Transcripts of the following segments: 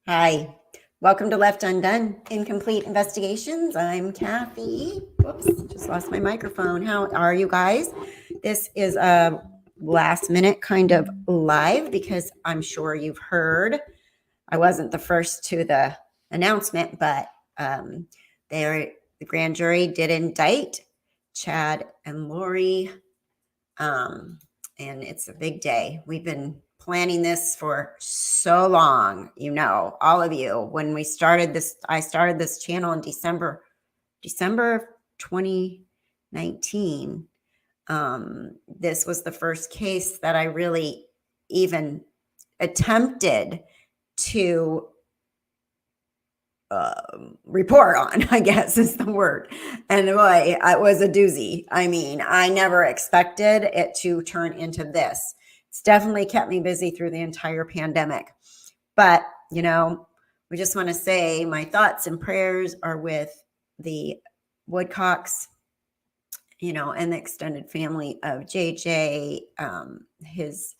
Hi, welcome to Left Undone, Incomplete Investigations. I'm Kathy. Whoops, just lost my microphone. How are you guys? This is a last minute kind of live because I'm sure you've heard. I wasn't the first to the announcement, but the grand jury did indict Chad and Lori. And it's a big day. We've been planning this for so long, all of you. When we started this, I started this channel in December of 2019. This was the first case that I really even attempted to report on, I guess is the word. And boy, it was a doozy. I mean, I never expected it to turn into this. It's definitely kept me busy through the entire pandemic. But, we just want to say my thoughts and prayers are with the Woodcocks, and the extended family of JJ, his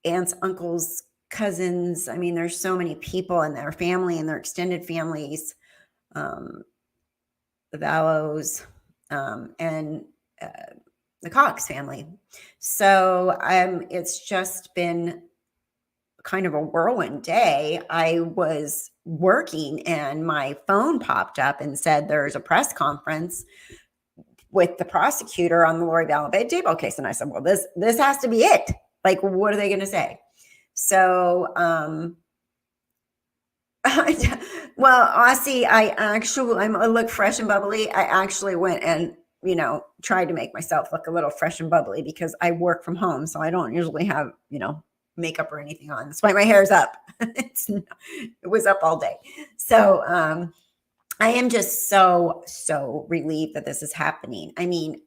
aunts, uncles, cousins. I mean, there's so many people in their family and their extended families, the Vallows, and the Cox family. So it's just been kind of a whirlwind day. I was working and my phone popped up and said there's a press conference with the prosecutor on the Lori Daybell case. And I said, well, this has to be it. Like, what are they going to say? So, well, Aussie, I look fresh and bubbly. I actually went and, tried to make myself look a little fresh and bubbly because I work from home. So I don't usually have, makeup or anything on. That's why my hair's up. It was up all day. So, I am just so relieved that this is happening. I mean,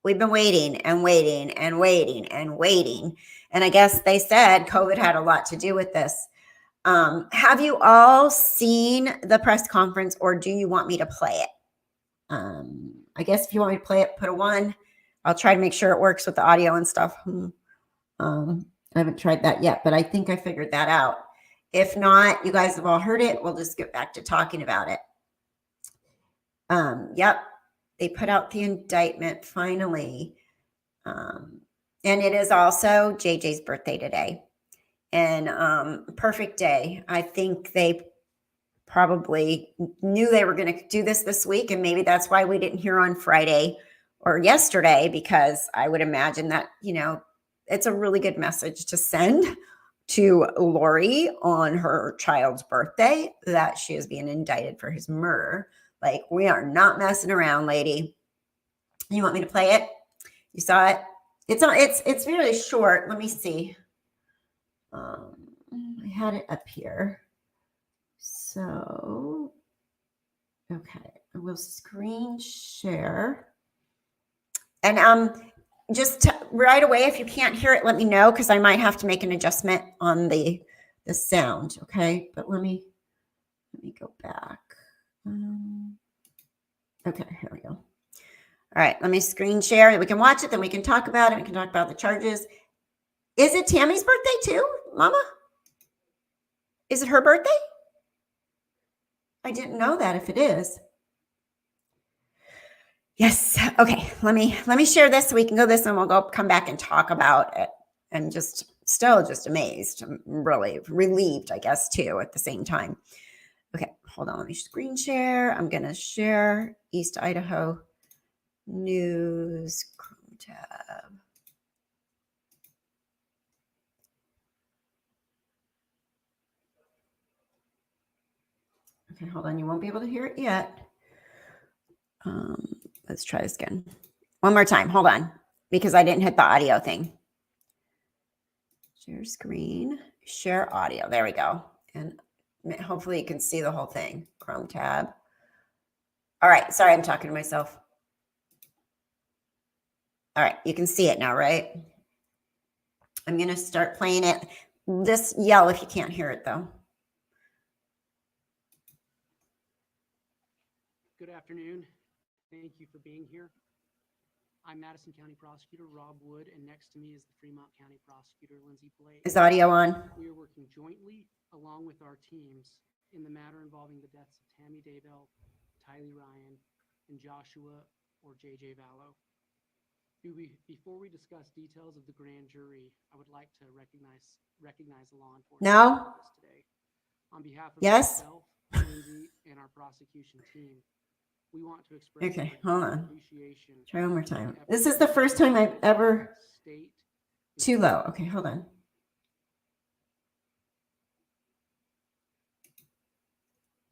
we've been waiting and waiting and waiting and waiting. And I guess they said COVID had a lot to do with this. Have you all seen the press conference, or do you want me to play it? I guess if you want me to play it, put a 1. I'll try to make sure it works with the audio and stuff. I haven't tried that yet, but I think I figured that out. If not, you guys have all heard it. We'll just get back to talking about it. Yep. They put out the indictment finally. And it is also JJ's birthday today. And perfect day. I think they probably knew they were going to do this week. And maybe that's why we didn't hear on Friday or yesterday, because I would imagine that, it's a really good message to send to Lori on her child's birthday that she is being indicted for his murder. Like, we are not messing around, lady. You want me to play it? You saw it? It's really short. Let me see. I had it up here. So, okay, I will screen share. And just right away, if you can't hear it, let me know, because I might have to make an adjustment on the sound. Okay, but let me go back. Okay, here we go. All right, let me screen share. We can watch it, then we can talk about it. We can talk about the charges. Is it Tammy's birthday too, Mama? Is it her birthday? I didn't know that if it is. Yes. Okay. Let me share this so we can go this and we'll come back and talk about it. And still amazed. I'm really relieved, I guess, too, at the same time. Okay. Hold on. Let me screen share. I'm going to share East Idaho News Chrome tab. Okay. Hold on. You won't be able to hear it yet. Let's try this again. One more time. Hold on, because I didn't hit the audio thing. Share screen, share audio. There we go. And hopefully you can see the whole thing. Chrome tab. All right. Sorry, I'm talking to myself. All right. You can see it now, right? I'm going to start playing it. Just yell if you can't hear it, though. Good afternoon. Thank you for being here. I'm Madison County Prosecutor Rob Wood, and next to me is the Fremont County Prosecutor Lindsay Blake. Is audio on? We are working jointly along with our teams in the matter involving the deaths of Tammy Daybell, Tylee Ryan, and Joshua or JJ Vallow. Before we discuss details of the grand jury, I would like to recognize the law enforcement No. today. On behalf of Yes. myself, Lindsay, and our prosecution team, we want to express Okay, our hold on. appreciation. Try one more time. This is the first time I've ever... State Too low. Okay, hold on.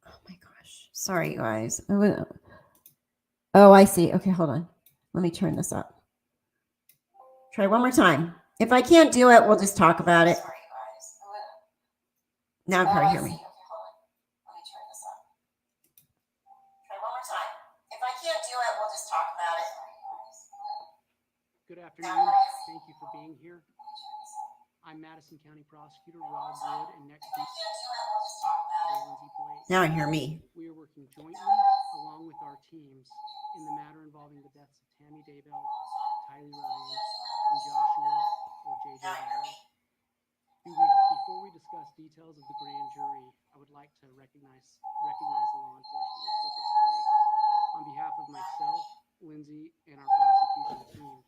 Oh my gosh. Sorry, guys. Oh, I see. Okay, hold on. Let me turn this up. Try one more time. If I can't do it, we'll just talk about it. Now you can probably hear me. Good afternoon. Thank you for being here. I'm Madison County Prosecutor Rob Wood, and next to me is Lindsay Blake. Now I hear me. We are working jointly along with our teams in the matter involving the deaths of Tammy Daybell, Tylee Ryan, and Joshua or JJ Vallow. Before we discuss details of the grand jury, I would like to recognize the law enforcement that's with us today. On behalf of myself, Lindsay, and our prosecution team,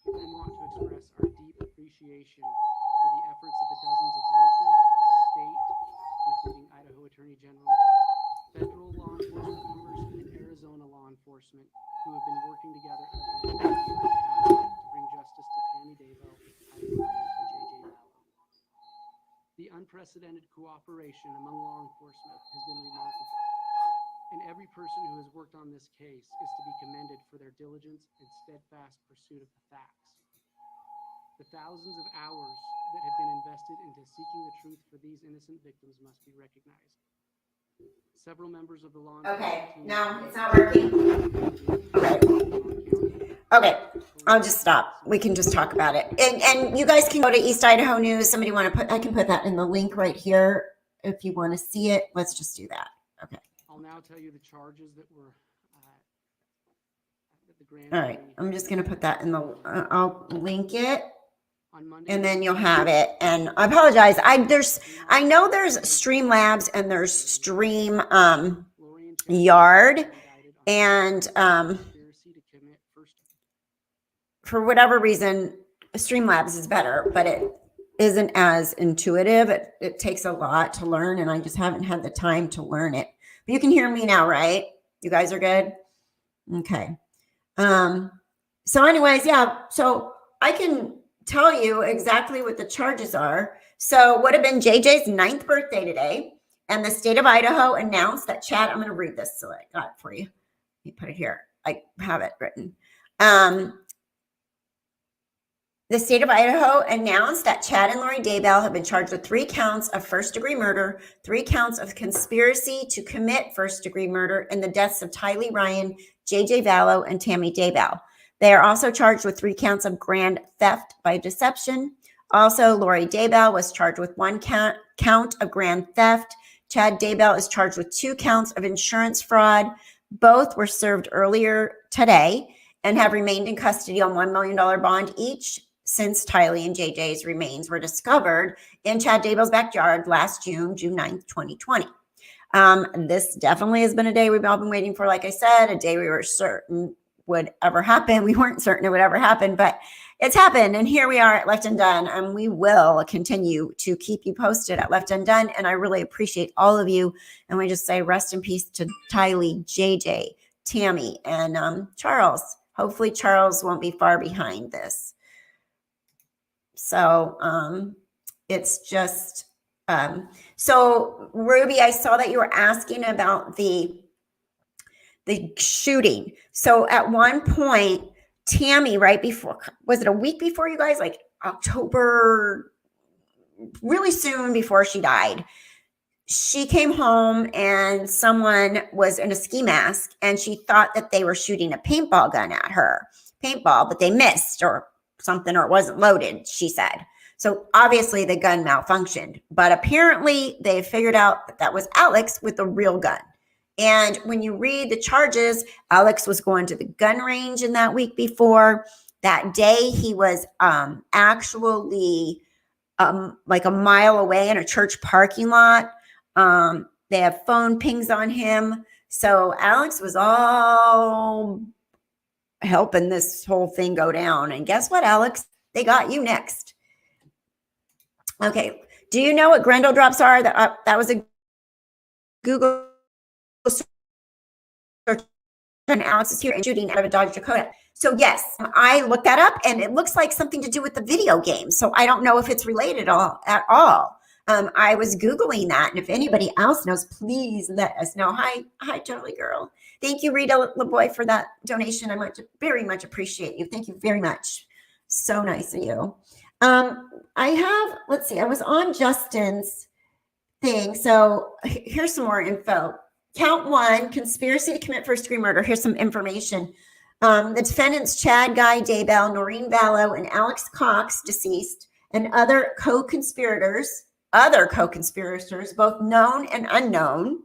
we want to express our deep appreciation for the efforts of the dozens of local, state, including Idaho Attorney General, federal law enforcement members, and Arizona law enforcement who have been working together over the past year and a half to bring justice to Tammy Daybell, Tylee Ryan, and JJ Vallow. The unprecedented cooperation among law enforcement has been remarkable, and every person who has worked on this case is to be commended for their diligence and steadfast pursuit of the facts. The thousands of hours that have been invested into seeking the truth for these innocent victims must be recognized. Several members of the law enforcement team... No, it's not working. Okay, I'll just stop. We can just talk about it. And you guys can go to East Idaho News. Somebody want to put... I can put that in the link right here if you want to see it. Let's just do that. Okay. I'll now tell you the charges that were at the grand All right. jury. I'm just going to put that in the... I'll link it. On Monday, And then you'll have it. And I apologize. I know there's Streamlabs and there's Stream Yard, and for whatever reason, Streamlabs is better, but it isn't as intuitive. It takes a lot to learn, and I just haven't had the time to learn it. But you can hear me now, right? You guys are good? Okay. So anyways, yeah. So I can tell you exactly what the charges are. So would have been JJ's 9th birthday today, and the state of Idaho announced that Chad, I'm going to read this so I got it for you. Let me put it here. I have it written. The state of Idaho announced that Chad and Lori Daybell have been charged with 3 counts of first-degree murder, 3 counts of conspiracy to commit first-degree murder in the deaths of Tylee Ryan, JJ Vallow, and Tammy Daybell. They are also charged with 3 counts of grand theft by deception. Also, Lori Daybell was charged with 1 count of grand theft. Chad Daybell is charged with 2 counts of insurance fraud. Both were served earlier today and have remained in custody on $1 million bond each since Tylee and JJ's remains were discovered in Chad Daybell's backyard last June 9th, 2020. This definitely has been a day we've all been waiting for. Like I said, a day we were certain would ever happen. We weren't certain it would ever happen, but it's happened. And here we are at Left Undone, and we will continue to keep you posted at Left Undone. And I really appreciate all of you. And we just say rest in peace to Tylee, JJ, Tammy, and Charles. Hopefully Charles won't be far behind this. So it's just, so Ruby, I saw that you were asking about the shooting. So at one point, Tammy, right before, was it a week before you guys, like October, really soon before she died, she came home and someone was in a ski mask and she thought that they were shooting a paintball gun at her. Paintball, but they missed or something, or it wasn't loaded, she said. So obviously the gun malfunctioned, but apparently they figured out that that was Alex with the real gun. And when you read the charges, Alex was going to the gun range in that week before. That day, he was actually like a mile away in a church parking lot. They have phone pings on him. So Alex was all helping this whole thing go down. And guess what, Alex? They got you next. Okay. Do you know what Grendel drops are? That was a Google search. And Alex is here and shooting out of a Dodge Dakota. So yes, I looked that up and it looks like something to do with the video game. So I don't know if it's related at all. I was Googling that. And if anybody else knows, please let us know. Hi, Totally Girl. Thank you, Rita LeBoy, for that donation. I very much appreciate you. Thank you very much. So nice of you. Let's see, I was on Justin's thing. So here's some more info. Count 1, conspiracy to commit first-degree murder. Here's some information. The defendants, Chad Guy Daybell, Noreen Vallow, and Alex Cox, deceased, and other co-conspirators, both known and unknown,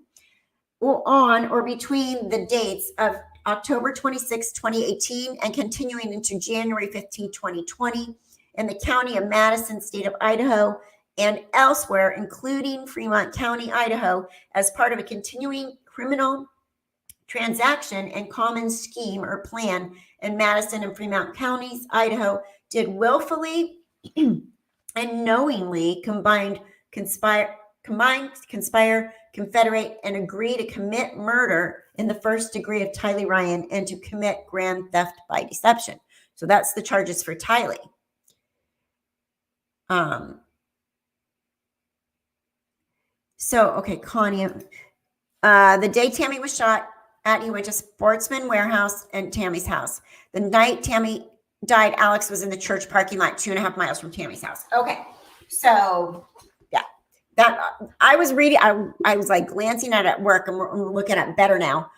on or between the dates of October 26, 2018, and continuing into January 15, 2020, in the county of Madison, state of Idaho, and elsewhere, including Fremont County, Idaho, as part of a continuing criminal transaction and common scheme or plan in Madison and Fremont counties, Idaho, did willfully and knowingly conspire, confederate, and agree to commit murder in the first degree of Tylee Ryan and to commit grand theft by deception. So that's the charges for Tylee. Okay, Connie, the day Tammy was shot at, he went to Sportsman Warehouse and Tammy's house. The night Tammy died, Alex was in the church parking lot 2.5 miles from Tammy's house. Okay, so yeah, that I was reading. I was like glancing at it at work, and we're looking at it better now.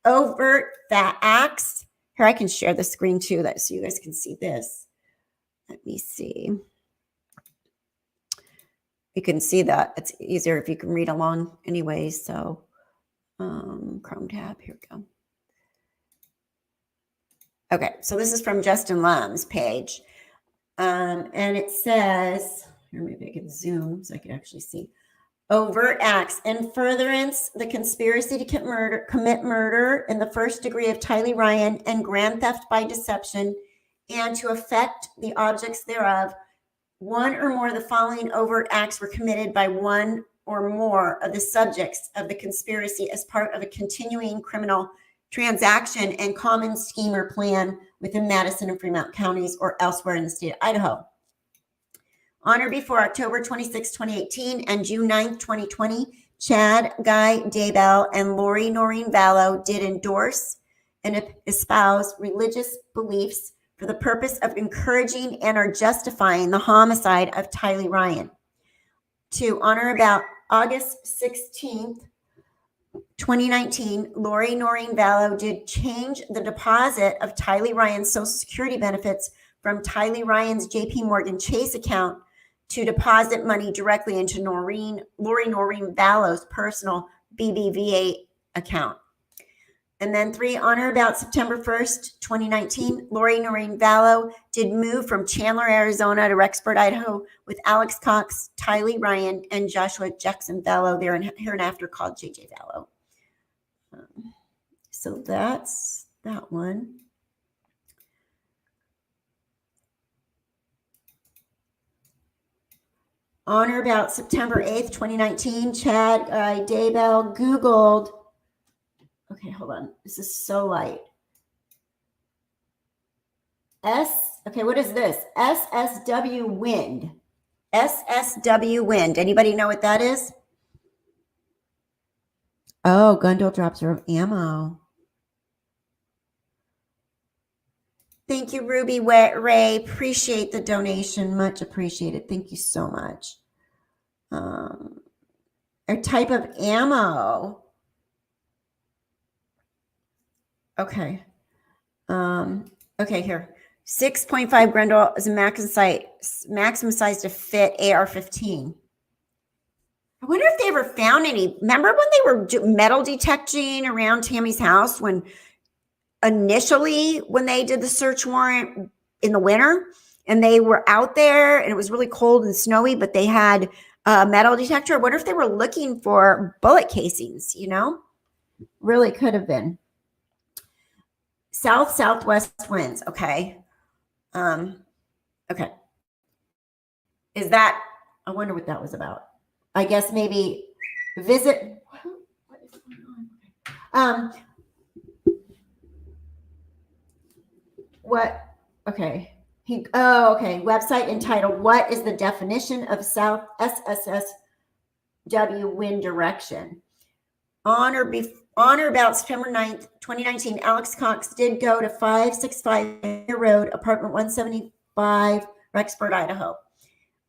Overt that acts. Here, I can share the screen too, so you guys can see this. Let me see. You can see that. It's easier if you can read along anyway. So Chrome tab, here we go. Okay, so this is from Justin Lamb's page. And it says, here, maybe I can zoom so I can actually see. Overt acts in furtherance, the conspiracy to commit murder in the first degree of Tylee Ryan and grand theft by deception, and to affect the objects thereof. One or more of the following overt acts were committed by one or more of the subjects of the conspiracy as part of a continuing criminal transaction and common scheme or plan within Madison and Fremont counties or elsewhere in the state of Idaho. On or before October 26, 2018 and June 9, 2020, Chad Guy Daybell and Lori Noreen Vallow did endorse and espouse religious beliefs for the purpose of encouraging and or justifying the homicide of Tylee Ryan. To honor about August 16th, 2019, Lori Noreen Vallow did change the deposit of Tylee Ryan's Social Security benefits from Tylee Ryan's JP Morgan Chase account to deposit money directly into Lori Noreen Vallow's personal BBVA account. And then 3, on or about September 1st, 2019, Lori Noreen Vallow did move from Chandler, Arizona to Rexburg, Idaho with Alex Cox, Tylee Ryan, and Joshua Jackson Vallow. They're hereinafter called JJ Vallow. So that's that one. On or about September 8th, 2019, Chad Daybell Googled. Okay, hold on. This is so light. Okay, what is this? SSW Wind. SSW Wind. Anybody know what that is? Oh, Gundle drops are of ammo. Thank you, Ruby Ray. Appreciate the donation. Much appreciated. Thank you so much. A type of ammo. Okay. Okay, here. 6.5 Grendel is a maximum size to fit AR-15. I wonder if they ever found any. Remember when they were metal detecting around Tammy's house when they did the search warrant in the winter and they were out there and it was really cold and snowy, but they had a metal detector. I wonder if they were looking for bullet casings, Really could have been. Southwest winds. Okay. Okay. Is that, I wonder what that was about. I guess maybe visit. What is going on? What? Okay. Okay. Website entitled, "What is the definition of South SSSW wind direction?" On or about September 9th, 2019, Alex Cox did go to 565 Road, apartment 175, Rexburg, Idaho.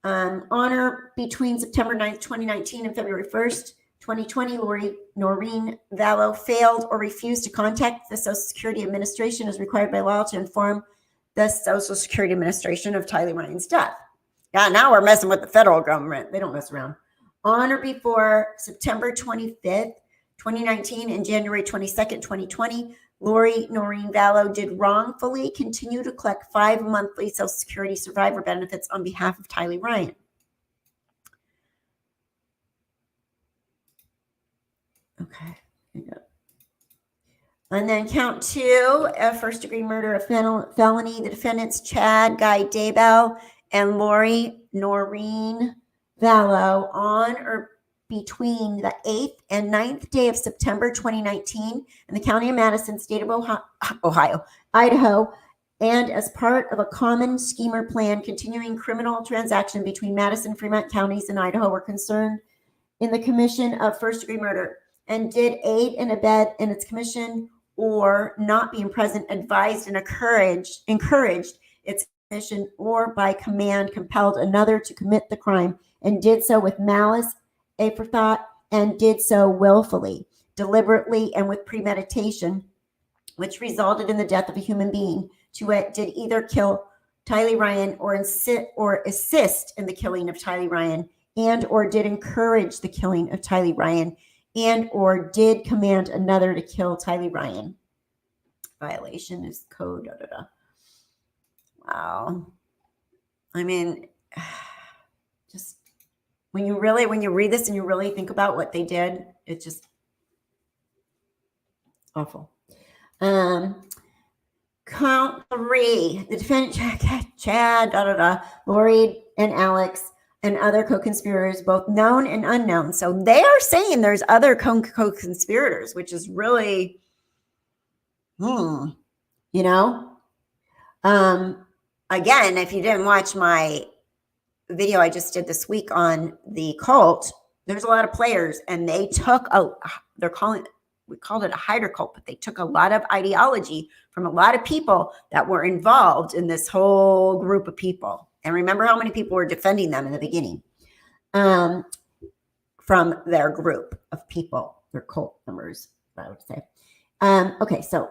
On or between September 9th, 2019 and February 1st, 2020, Noreen Vallow failed or refused to contact the Social Security Administration as required by law to inform the Social Security Administration of Tylee Ryan's death. Yeah, now we're messing with the federal government. They don't mess around. On or before September 25th, 2019 and January 22nd, 2020, Noreen Vallow did wrongfully continue to collect 5 monthly Social Security survivor benefits on behalf of Tylee Ryan. Okay. And then count 2, a first-degree murder, a felony. The defendants, Chad Guy Daybell and Noreen Vallow, on or between the 8th and 9th day of September 2019 in the county of Madison, state of Idaho, and as part of a common scheme or plan, continuing criminal transaction between Madison, Fremont counties, and Idaho were concerned in the commission of first-degree murder and did aid and abet in its commission or not being present, advised and encouraged its commission or by command compelled another to commit the crime and did so with malice aforethought and did so willfully, deliberately, and with premeditation, which resulted in the death of a human being, to it, did either kill Tylee Ryan or assist in the killing of Tylee Ryan, and or did encourage the killing of Tylee Ryan, and or did command another to kill Tylee Ryan. Violation is code. Wow. I mean, just when you read this and you really think about what they did, it's just awful. Count 3. The defendant, Chad, Lori and Alex and other co-conspirators, both known and unknown. So they are saying there's other co-conspirators, which is really, Again, if you didn't watch my video I just did this week on the cult, there's a lot of players, and they took we called it a hider cult, but they took a lot of ideology from a lot of people that were involved in this whole group of people. And remember how many people were defending them in the beginning from their group of people, their cult members, I would say. Okay, so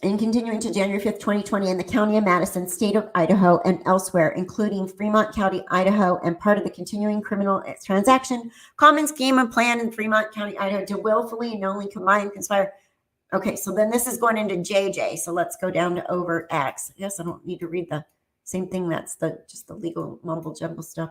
and continuing to January 5th, 2020, in the county of Madison, state of Idaho, and elsewhere, including Fremont County, Idaho, and part of the continuing criminal transaction, common scheme and plan in Fremont County, Idaho, to willfully and knowingly combine, conspire. Okay, so then this is going into JJ. So let's go down to overt acts. I guess I don't need to read the same thing. That's just the legal mumble jumble stuff.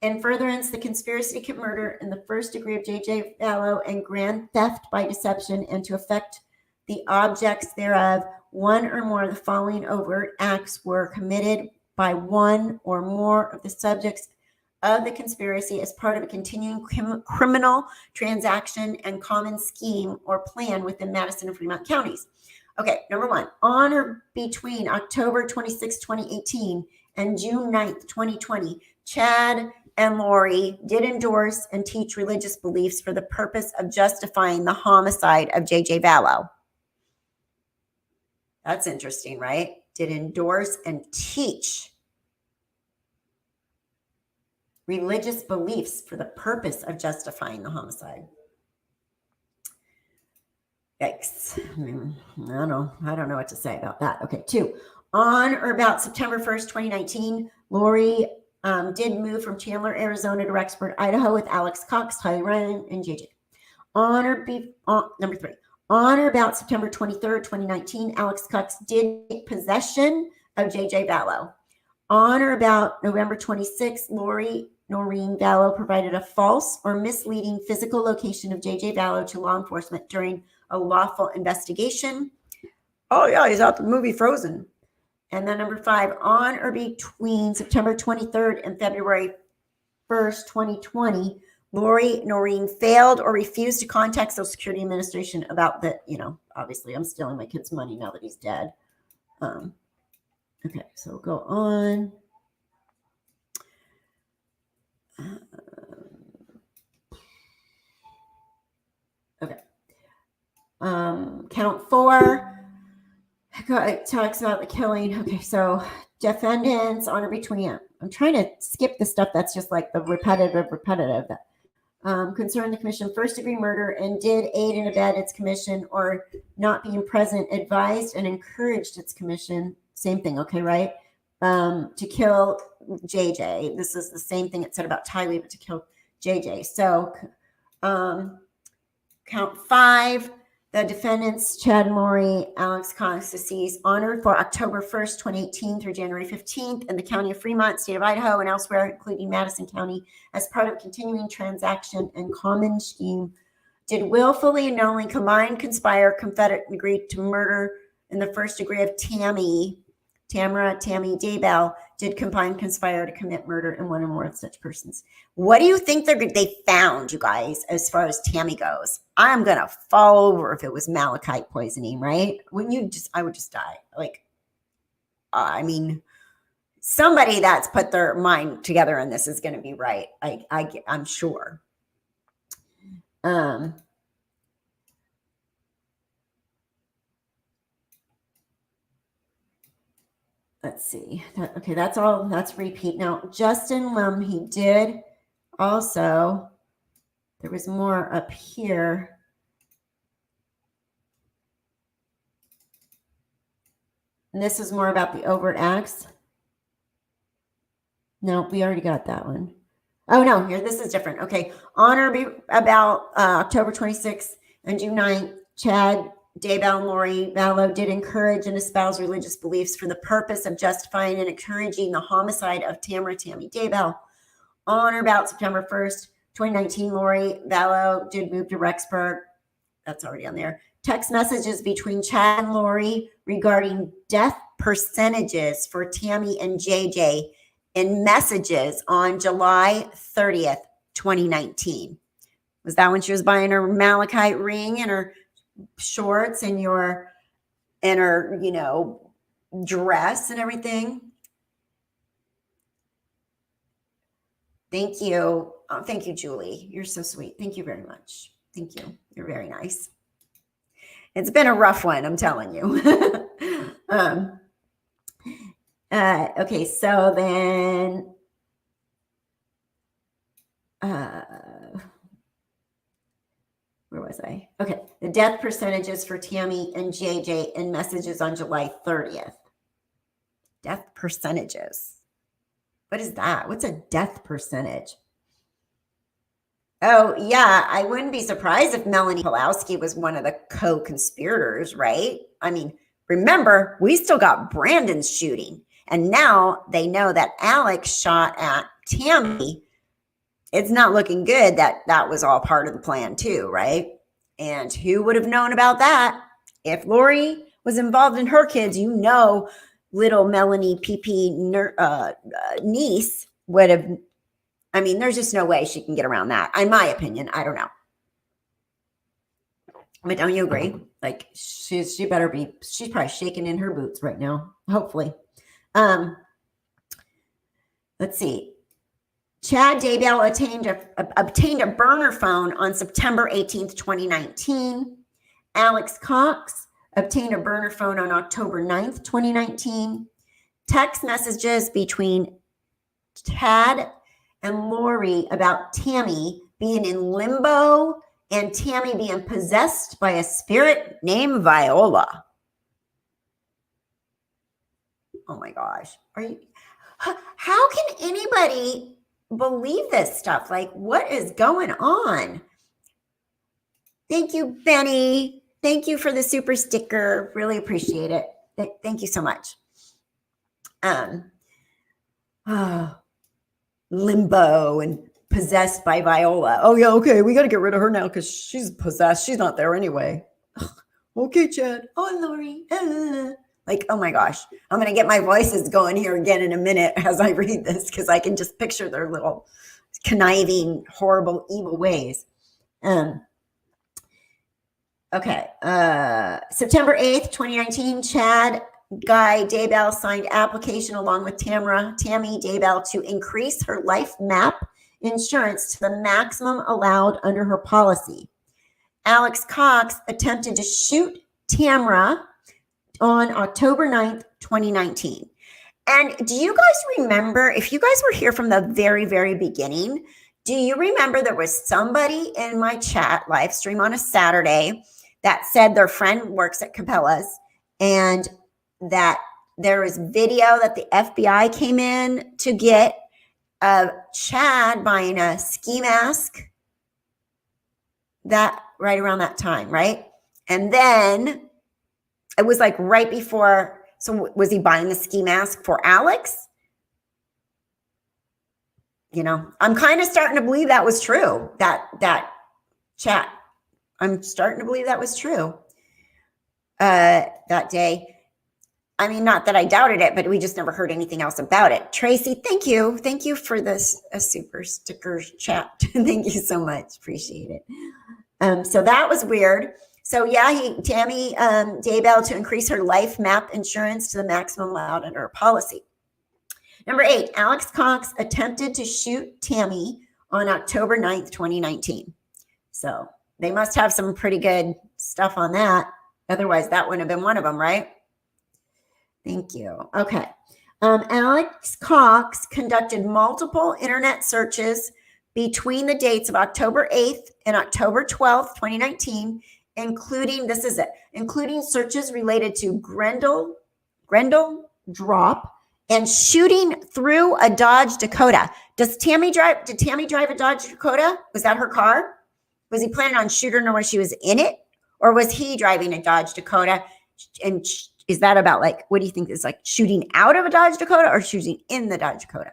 In furtherance, the conspiracy to commit murder in the first degree of J.J. Vallow and grand theft by deception and to affect the objects thereof, one or more of the following overt acts were committed by one or more of the subjects of the conspiracy as part of a continuing criminal transaction and common scheme or plan within Madison and Fremont counties. Okay, number 1, on or between October 26, 2018 and June 9th, 2020, Chad and Lori did endorse and teach religious beliefs for the purpose of justifying the homicide of J.J. Vallow. That's interesting, right? Did endorse and teach religious beliefs for the purpose of justifying the homicide. Yikes. I don't know what to say about that. Okay, 2. On or about September 1st, 2019, Lori did move from Chandler, Arizona to Rexburg, Idaho with Alex Cox, Tyler Ryan, and JJ. Number 3. On or about September 23rd, 2019, Alex Cox did take possession of JJ Vallow. On or about November 26th, Lori Noreen Vallow provided a false or misleading physical location of JJ Vallow to law enforcement during a lawful investigation. Oh, yeah, he's out the movie Frozen. And then number 5, on or between September 23rd and February 1st, 2020, Lori Noreen failed or refused to contact Social Security Administration about the, obviously I'm stealing my kid's money now that he's dead. Okay, so we'll go on. Okay. Count 4. It talks about the killing. Okay, so defendants on or between. I'm trying to skip the stuff that's just like the repetitive. Concern the commission first degree murder and did aid and abet its commission or not being present, advised and encouraged its commission. Same thing, okay, right? To kill JJ. This is the same thing it said about Tylee, but to kill JJ. So count 5. The defendants, Chad and Lori, Alex Cox, deceased, honored for October 1st, 2018 through January 15th in the county of Fremont, state of Idaho, and elsewhere, including Madison County, as part of a continuing transaction and common scheme, did willfully and knowingly combine, conspire, confederate, and agree to murder in the first degree of Tammy Daybell, did combine, conspire to commit murder in one or more of such persons. What do you think they found, you guys, as far as Tammy goes? I'm going to fall over if it was malachite poisoning, right? I would just die. Somebody that's put their mind together in this is going to be right. I'm sure. Let's see. Okay, that's all. That's repeat. Now, Justin Lum, he did also, there was more up here. And this is more about the overt acts. No, we already got that one. Oh, no, here, this is different. Okay, on or about October 26th and June 9th, Chad Daybell and Lori Vallow did encourage and espouse religious beliefs for the purpose of justifying and encouraging the homicide of Tammy Daybell. On or about September 1st, 2019, Lori Vallow did move to Rexburg. That's already on there. Text messages between Chad and Lori regarding death percentages for Tammy and JJ in messages on July 30th, 2019. Was that when she was buying her malachite ring and her shorts and her dress and everything? Thank you. Thank you, Julie. You're so sweet. Thank you very much. Thank you. You're very nice. It's been a rough one, I'm telling you. Okay, so then where was I? Okay, the death percentages for Tammy and JJ in messages on July 30th. Death percentages. What is that? What's a death percentage? Oh, yeah, I wouldn't be surprised if Melanie Pulowski was one of the co-conspirators, right? I mean, remember, we still got Brandon's shooting, and now they know that Alex shot at Tammy. It's not looking good that that was all part of the plan too, right? And who would have known about that? If Lori was involved in her kids, little Melanie PP niece would have, I mean, there's just no way she can get around that. In my opinion, I don't know. But don't you agree? Like she better be, she's probably shaking in her boots right now, hopefully. Let's see. Chad Daybell obtained a burner phone on September 18th, 2019. Alex Cox obtained a burner phone on October 9th, 2019. Text messages between Chad and Lori about Tammy being in limbo and Tammy being possessed by a spirit named Viola. Oh my gosh. How can anybody believe this stuff? Like, what is going on? Thank you, Benny. Thank you for the super sticker. Really appreciate it. Thank you so much. Limbo and possessed by Viola. Oh, yeah, okay. We got to get rid of her now because she's possessed. She's not there anyway. Okay, Chad. Oh, Lori. Like, oh my gosh. I'm going to get my voices going here again in a minute as I read this because I can just picture their little conniving, horrible, evil ways. Okay. September 8th, 2019, Chad Guy Daybell signed application along with Tammy Daybell to increase her life map insurance to the maximum allowed under her policy. Alex Cox attempted to shoot Tamra on October 9th, 2019. And do you guys remember, if you guys were here from the very, very beginning, do you remember there was somebody in my chat live stream on a Saturday that said their friend works at Cabela's and that there was video that the FBI came in to get of Chad buying a ski mask that right around that time, right? And then it was like right before. So was he buying the ski mask for Alex? You know, I'm kind of starting to believe that was true. That chat. I'm starting to believe that was true. That day. I mean, not that I doubted it, but we just never heard anything else about it. Tracy, thank you. Thank you for this a super sticker chat. Thank you so much. Appreciate it. So that was weird. So yeah, Tammy Daybell to increase her life map insurance to the maximum allowed under her policy. Number 8, Alex Cox attempted to shoot Tammy on October 9th, 2019. So they must have some pretty good stuff on that. Otherwise, that wouldn't have been one of them, right? Thank you. Okay. Alex Cox conducted multiple internet searches between the dates of October 8th and October 12th, 2019, including searches related to Grendel drop and shooting through a Dodge Dakota. Did Tammy drive a Dodge Dakota? Was that her car? Was he planning on shooting her when she was in it? Or was he driving a Dodge Dakota? And is that about like, what do you think is like shooting out of a Dodge Dakota or shooting in the Dodge Dakota?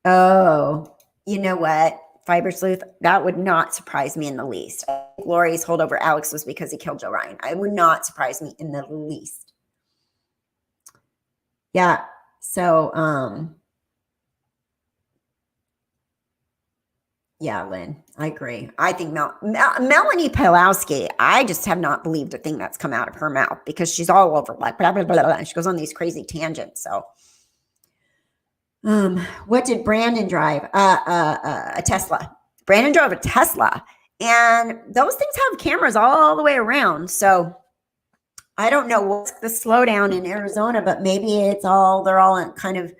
Oh, you know what? Fiber Sleuth, that would not surprise me in the least. I think Lori's hold over Alex was because he killed Joe Ryan. It would not surprise me in the least. Yeah. So, yeah, Lynn, I agree. I think Melanie Pawlowski, I just have not believed a thing that's come out of her mouth because she's all over like blah, blah, blah, blah, and she goes on these crazy tangents. So, what did Brandon drive? A Tesla. Brandon drove a Tesla, and those things have cameras all the way around. So I don't know what's the slowdown in Arizona, but maybe they're all kind of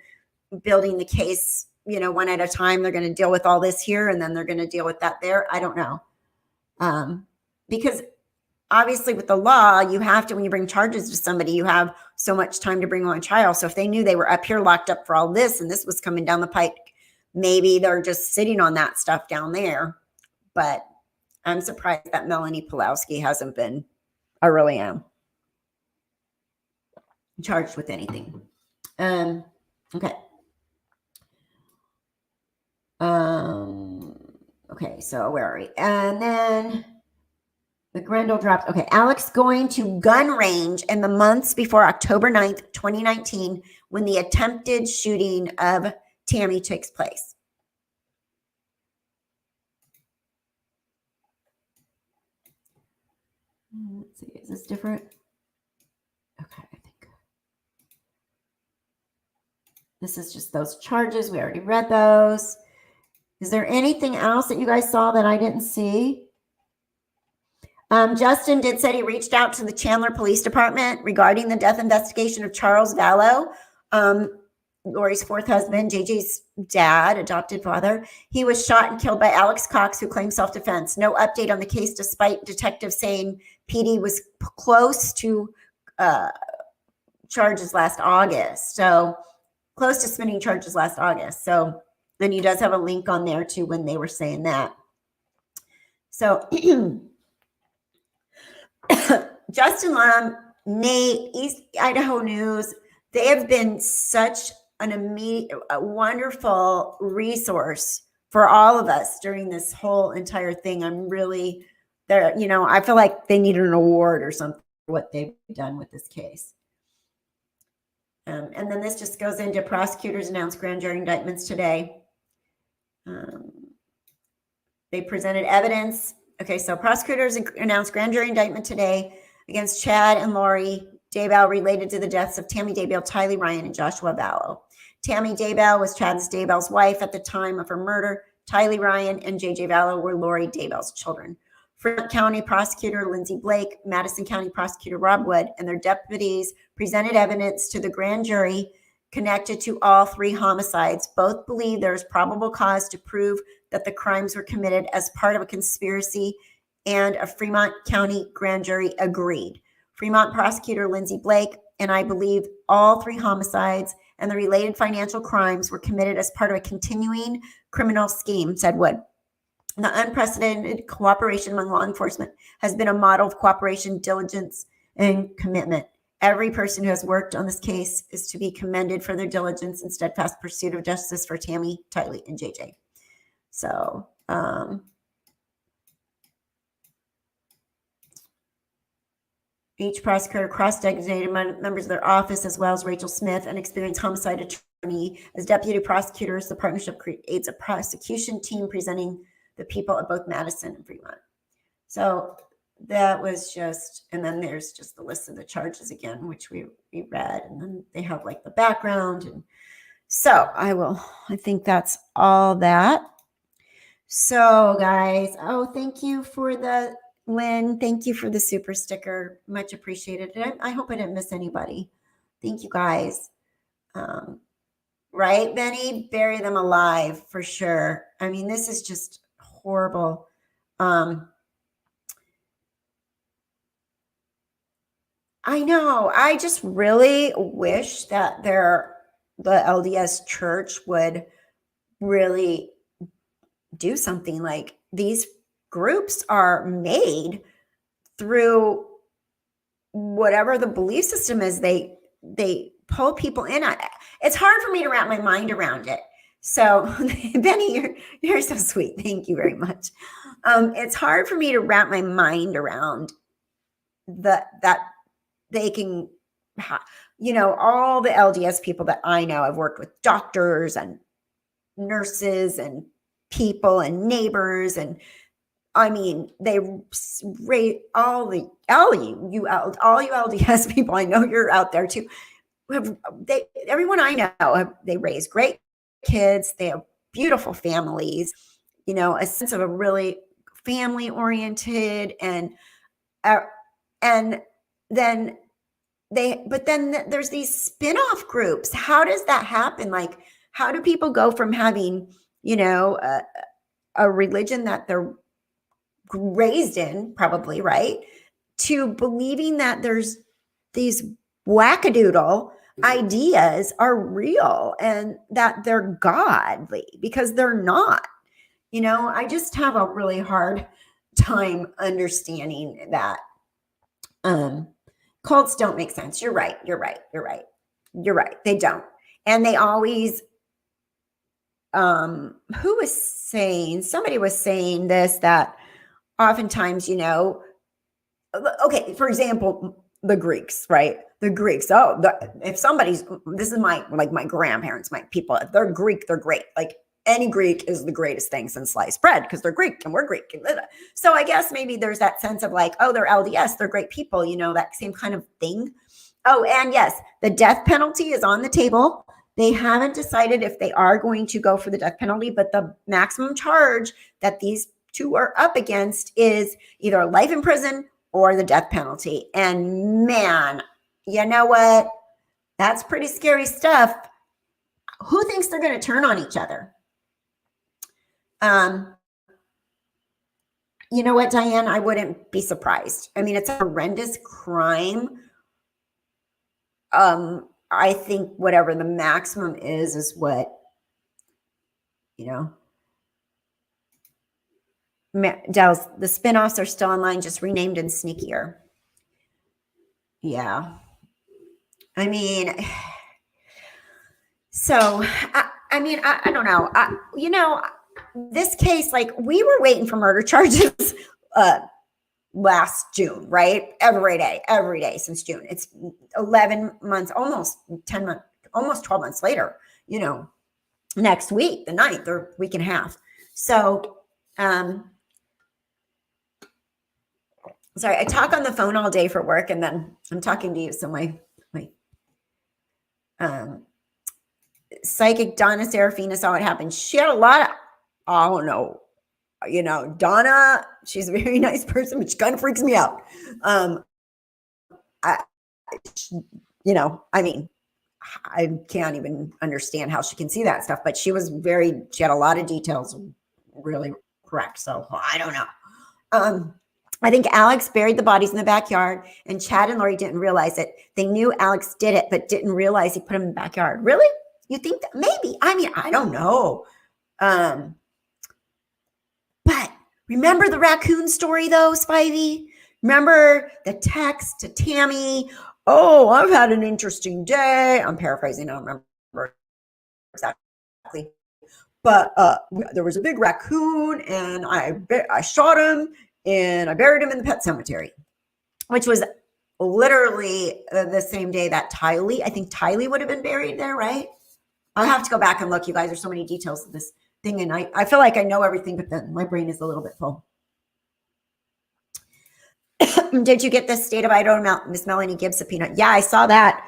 building the case, you know, one at a time. They're going to deal with all this here, and then they're going to deal with that there. I don't know. Because obviously with the law, you have to, when you bring charges to somebody, you have so much time to bring on trial. So if they knew they were up here locked up for all this and this was coming down the pike, maybe they're just sitting on that stuff down there. But I'm surprised that Melanie Pawlowski hasn't been, I really am, charged with anything. Okay. Okay, so where are we? And then the Grendel dropped. Okay, Alex going to gun range in the months before October 9th, 2019, when the attempted shooting of Tammy takes place. Let's see, is this different? Okay, I think this is just those charges. We already read those. Is there anything else that you guys saw that I didn't see? Justin said he reached out to the Chandler Police Department regarding the death investigation of Charles Vallow. Lori's fourth husband, JJ's dad, adopted father. He was shot and killed by Alex Cox, who claimed self-defense. No update on the case, despite detectives saying PD was close to charges last August. So close to submitting charges last August. So, and he does have a link on there too when they were saying that. So Justin Lum, Nate, East Idaho News, they have been such a wonderful resource for all of us during this whole entire thing. I'm really there, I feel like they needed an award or something for what they've done with this case. And then this just goes into prosecutors announced grand jury indictments today. They presented evidence. Okay, so prosecutors announced grand jury indictment today against Chad and Lori Daybell related to the deaths of Tammy Daybell, Tylee Ryan, and Joshua Vallow. Tammy Daybell was Chad Daybell's wife at the time of her murder. Tylee Ryan and JJ Vallow were Lori Daybell's children. Fremont County Prosecutor Lindsay Blake, Madison County Prosecutor Rob Wood, and their deputies presented evidence to the grand jury connected to all three homicides. Both believe there is probable cause to prove that the crimes were committed as part of a conspiracy, and a Fremont County grand jury agreed. Fremont Prosecutor Lindsay Blake and I believe all three homicides and the related financial crimes were committed as part of a continuing criminal scheme, said Wood. The unprecedented cooperation among law enforcement has been a model of cooperation, diligence, and commitment. Every person who has worked on this case is to be commended for their diligence and steadfast pursuit of justice for Tammy, Tylee, and JJ. So, each prosecutor cross-designated members of their office, as well as Rachel Smith, an experienced homicide attorney. As deputy prosecutors, the partnership creates a prosecution team presenting the people of both Madison and Fremont. So that was just, and then there's just the list of the charges again, which we read, and then they have like the background. And so I think that's all that. So guys, thank you for the Lynn, thank you for the super sticker. Much appreciated. I hope I didn't miss anybody. Thank you guys. Right, Benny? Bury them alive for sure. I mean, this is just horrible. I know. I just really wish that the LDS church would really do something. Like, these groups are made through whatever the belief system is. They pull people in. It's hard for me to wrap my mind around it. So Benny, you're so sweet. Thank you very much. It's hard for me to wrap my mind around that they can, all the LDS people that I know, I've worked with doctors and nurses and people and neighbors, and I mean, they rate all you LDS people. I know you're out there too. Everyone I know, they raise great kids. They have beautiful families. A sense of a really family oriented, and then there's these spin-off groups. How does that happen? Like, how do people go from having a religion that they're raised in, probably, right, to believing that there's these wackadoodle ideas are real and that they're godly, because they're not. I just have a really hard time understanding that. Cults don't make sense. You're right. They don't. And they always, somebody was saying this, that oftentimes, okay, for example, the Greeks, right? The Greeks. This is my grandparents, my people, if they're Greek, they're great. Like, any Greek is the greatest thing since sliced bread, because they're Greek and we're Greek. So I guess maybe there's that sense of like, oh, they're LDS, they're great people, that same kind of thing. Oh, and yes, the death penalty is on the table. They haven't decided if they are going to go for the death penalty, but the maximum charge that these two are up against is either life in prison or the death penalty. And man, you know what? That's pretty scary stuff. thinks they're going to turn on each other. You know what, Diane? I wouldn't be surprised. I mean, it's a horrendous crime. I think whatever the maximum is what, you know. Dells, the spinoffs are still online, just renamed and sneakier. Yeah. I mean, so, I mean, I don't know. You know, this case, like, we were waiting for murder charges last June, right? Every day since June. It's 11 months, almost 10 months, almost 12 months later, you know, next week, the 9th or week and a half. So, sorry, I talk on the phone all day for work, and then I'm talking to you. So my psychic Donna Serafina saw what happened. She had a lot of, I don't know, you know, Donna, she's a very nice person, but she kind of freaks me out. You know, I mean, I can't even understand how she can see that stuff, but she had a lot of details really correct. So I don't know. I think Alex buried the bodies in the backyard, and Chad and Lori didn't realize it. They knew Alex did it, but didn't realize he put them in the backyard. Really? You think that? Maybe. I mean, I don't know. But remember the raccoon story, though, Spivey? Remember the text to Tammy? Oh, I've had an interesting day. I'm paraphrasing. I don't remember exactly. But there was a big raccoon, and I shot him, and I buried him in the pet cemetery, which was literally the same day that Tylee, I think Tylee would have been buried there, right? I'll have to go back and look. You guys, there's so many details of this thing, and I feel like I know everything, but then my brain is a little bit full. Did you get the state of Idaho Miss Melanie Gibb subpoena? Yeah, I saw that.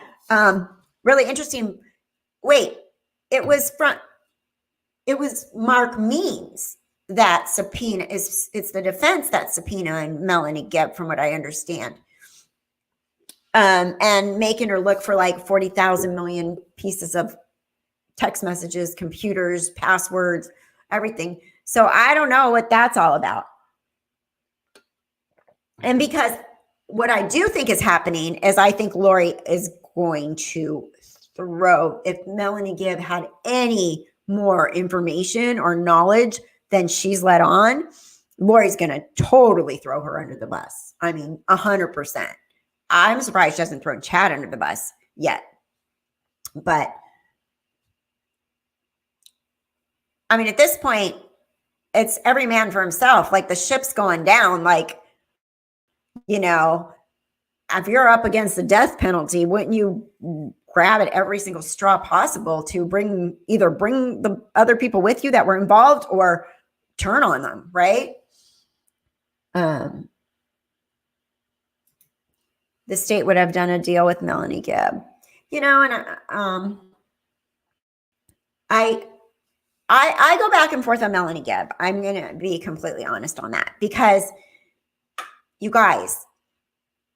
Really interesting. Wait, it was Mark Means that subpoena it's the defense that subpoena and Melanie Gibb, from what I understand. And making her look for like 40,000 million pieces of text messages, computers, passwords, everything. So I don't know what that's all about. And because what I do think is happening is I think Lori is going to if Melanie Gibb had any more information or knowledge than she's let on, Lori's going to totally throw her under the bus. I mean, 100%. I'm surprised she hasn't thrown Chad under the bus yet. But I mean, at this point, it's every man for himself. Like, the ship's going down. Like, you know, if you're up against the death penalty, wouldn't you grab at every single straw possible to either bring the other people with you that were involved or turn on them, right? The state would have done a deal with Melanie Gibb, you know, and I go back and forth on Melanie Gibb. I'm going to be completely honest on that, because you guys,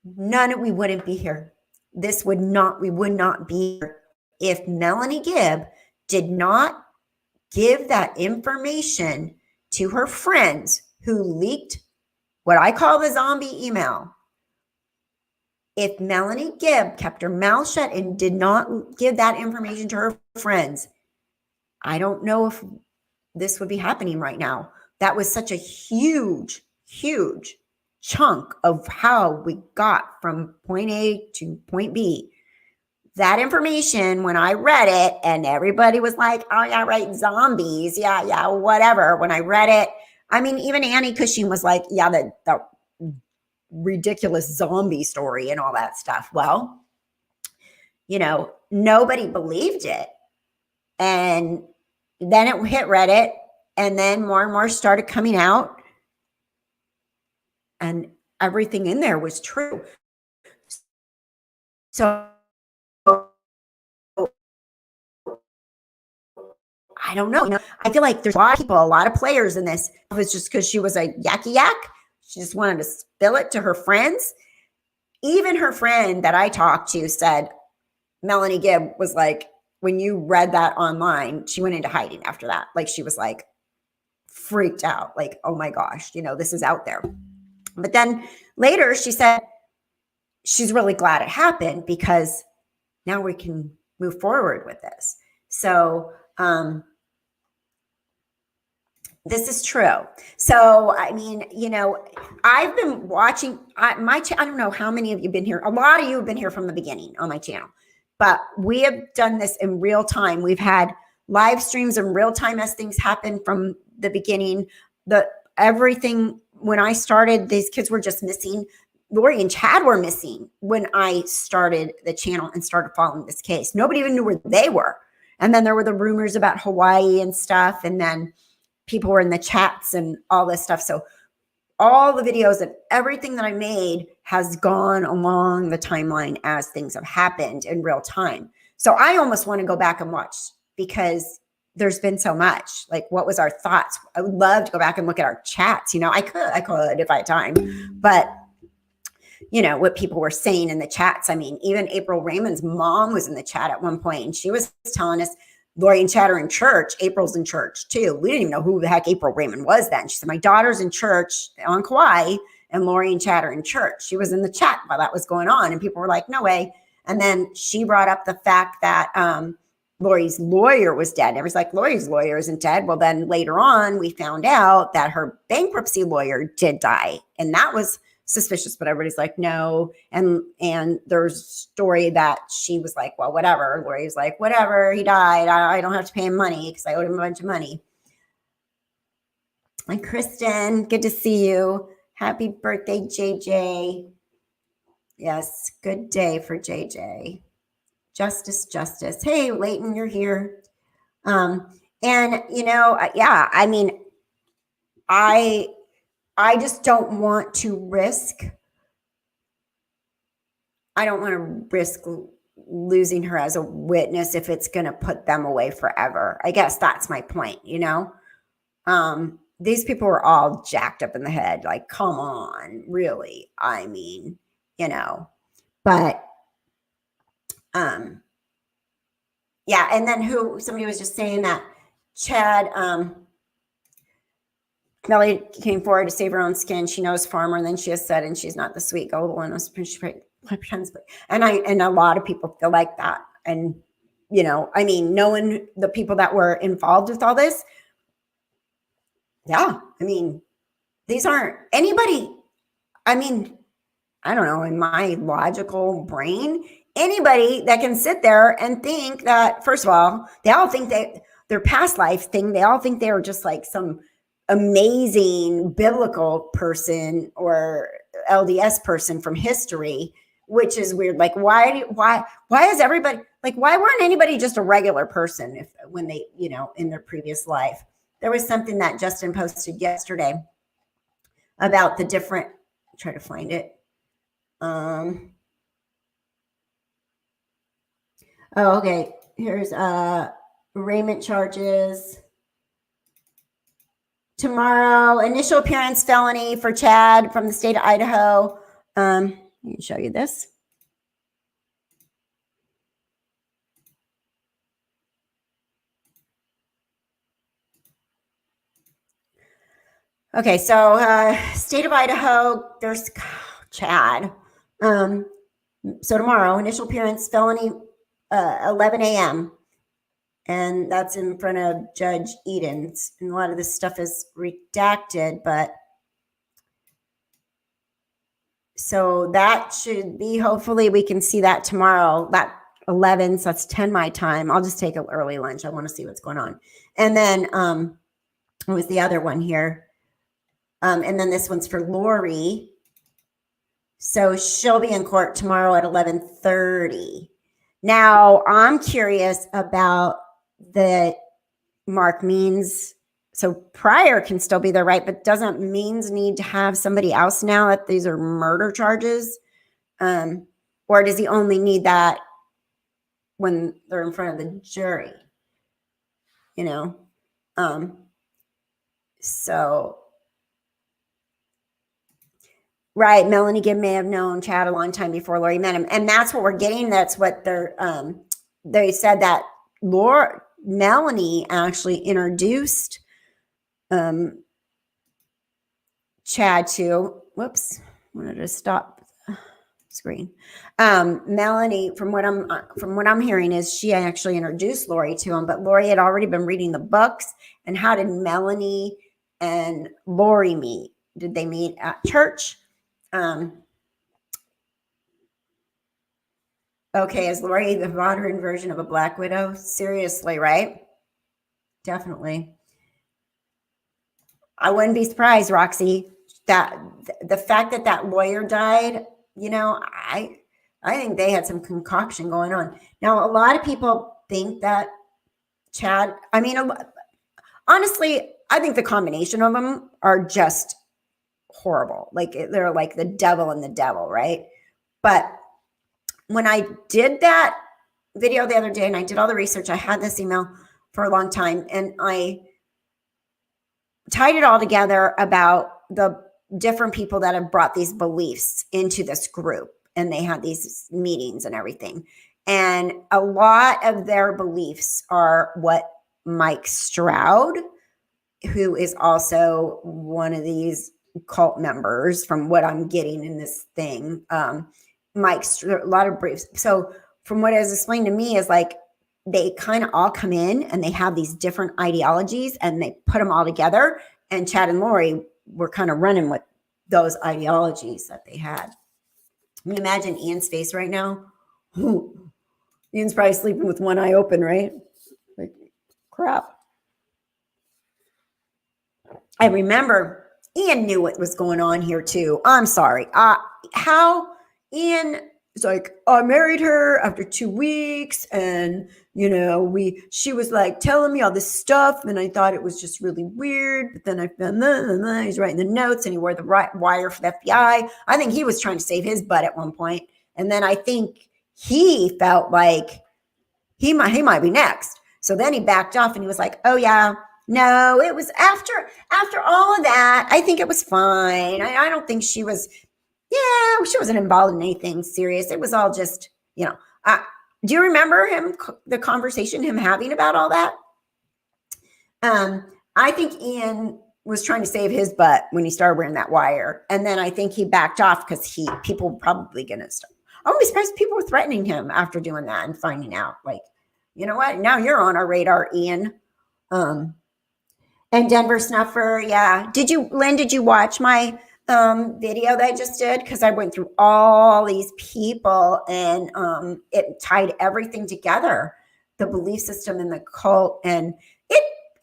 we wouldn't be here. We would not be here if Melanie Gibb did not give that information to her friends who leaked what I call the zombie email. If Melanie Gibb kept her mouth shut and did not give that information to her friends, I don't know if this would be happening right now. That was such a huge, huge chunk of how we got from point A to point B. That information, when I read it, and everybody was like, oh yeah, right, zombies, yeah, whatever. When I read it, I mean, even Annie Cushing was like, yeah, the ridiculous zombie story and all that stuff. Well, you know, nobody believed it. And then it hit Reddit, and then more and more started coming out, and everything in there was true. So I don't know. You know, I feel like there's a lot of people, a lot of players in this. It was just because she was a yacky yak. She just wanted to spill it to her friends. Even her friend that I talked to said Melanie Gibb was when you read that online, she went into hiding after that. Like she was like freaked out, like, oh my gosh, you know, this is out there. But then later she said she's really glad it happened because now we can move forward with this. So, this is true. So, I mean, you know, I've been watching I don't know how many of you have been here. A lot of you have been here from the beginning on my channel, but we have done this in real time. We've had live streams in real time as things happen from the beginning. Everything when I started, these kids were just missing. Lori and Chad were missing when I started the channel and started following this case. Nobody even knew where they were. And then there were the rumors about Hawaii and stuff. And then people were in the chats and all this stuff. So all the videos and everything that I made has gone along the timeline as things have happened in real time. So I almost want to go back and watch because there's been so much. Like, what was our thoughts? I would love to go back and look at our chats. You know, I could if I had time, but you know, what people were saying in the chats. I mean, even April Raymond's mom was in the chat at one point and she was telling us, Lori and Chad are in church. April's in church too. We didn't even know who the heck April Raymond was then. She said, my daughter's in church on Kauai and Lori and Chad are in church. She was in the chat while that was going on. And people were like, no way. And then she brought up the fact that Lori's lawyer was dead. And everybody's like, Lori's lawyer isn't dead. Well, then later on, we found out that her bankruptcy lawyer did die. And that was suspicious, but everybody's like, no. And there's a story that she was like, well, whatever. Lori's like, whatever, he died. I don't have to pay him money because I owed him a bunch of money. And Kristen, good to see you. Happy birthday, JJ. Yes, good day for JJ. Justice. Hey, Leighton, you're here. And you know, yeah, I mean, I just don't want to risk. I don't want to risk losing her as a witness if it's going to put them away forever. I guess that's my point, you know? These people were all jacked up in the head. Like, come on, really? I mean, you know, but, yeah. And then somebody was just saying that Chad, Melanie came forward to save her own skin. She knows far more than she has said, and she's not the sweet, gullible one. And a lot of people feel like that. And, you know, I mean, knowing the people that were involved with all this, yeah, I mean, these aren't anybody. I mean, I don't know, in my logical brain, anybody that can sit there and think that, first of all, they all think that their past life thing, they all think they were just like some amazing biblical person or LDS person from history, which is weird. Like, why is everybody like, why weren't anybody just a regular person when they, you know, in their previous life? There was something that Justin posted yesterday about the different, try to find it. Oh, okay. Here's arraignment charges. Tomorrow, initial appearance felony for Chad from the state of Idaho. Let me show you this. Okay, so state of Idaho, there's Chad. So tomorrow, initial appearance felony, 11 a.m. And that's in front of Judge Edens. And a lot of this stuff is redacted, but so that should be, hopefully we can see that tomorrow. That 11, so that's 10 my time. I'll just take an early lunch. I want to see what's going on. And then what was the other one here? And then this one's for Lori. So she'll be in court tomorrow at 11:30. Now, I'm curious about the Mark Means. So Pryor can still be there, right? But doesn't Means need to have somebody else now that these are murder charges? Or does he only need that when they're in front of the jury? You know? So, right, Melanie Gibb may have known Chad a long time before Lori met him. And that's what we're getting. That's what they said, that Melanie actually introduced Chad to, whoops, wanted to stop the screen. Melanie, from what I'm hearing, is she actually introduced Lori to him, but Lori had already been reading the books. And how did Melanie and Lori meet? Did they meet at church? Okay, is Lori the modern version of a Black Widow? Seriously, right? Definitely. I wouldn't be surprised, Roxy, that the fact that that lawyer died, I think they had some concoction going on. Now, a lot of people think that Chad, honestly, I think the combination of them are just horrible. Like they're like the devil and the devil, right? But when I did that video the other day and I did all the research, I had this email for a long time and I tied it all together about the different people that have brought these beliefs into this group. And they had these meetings and everything. And a lot of their beliefs are what Mike Stroud, who is also one of these cult members from what I'm getting in this thing, Mike's a lot of briefs. So from what is explained to me is like, they kind of all come in and they have these different ideologies and they put them all together. And Chad and Lori were kind of running with those ideologies that they had. I mean, imagine Ian's face right now. Ian's probably sleeping with one eye open, right? Like, crap. I remember Ian knew what was going on here too. I'm sorry. How Ian is like, I married her after 2 weeks and, she was like telling me all this stuff and I thought it was just really weird. But then I found he's writing the notes and he wore the wire for the FBI. I think he was trying to save his butt at one point. And then I think he felt like he might be next. So then he backed off and he was like, oh yeah, no, it was after all of that. I think it was fine. I don't think she wasn't involved in anything serious. It was all just, do you remember the conversation him having about all that? I think Ian was trying to save his butt when he started wearing that wire. And then I think he backed off because people were probably going to start. I wouldn't be surprised people were threatening him after doing that and finding out, like, you know what? Now you're on our radar, Ian. And Denver Snuffer, yeah. Did you watch my video that I just did? Because I went through all these people and it tied everything together, the belief system and the cult. And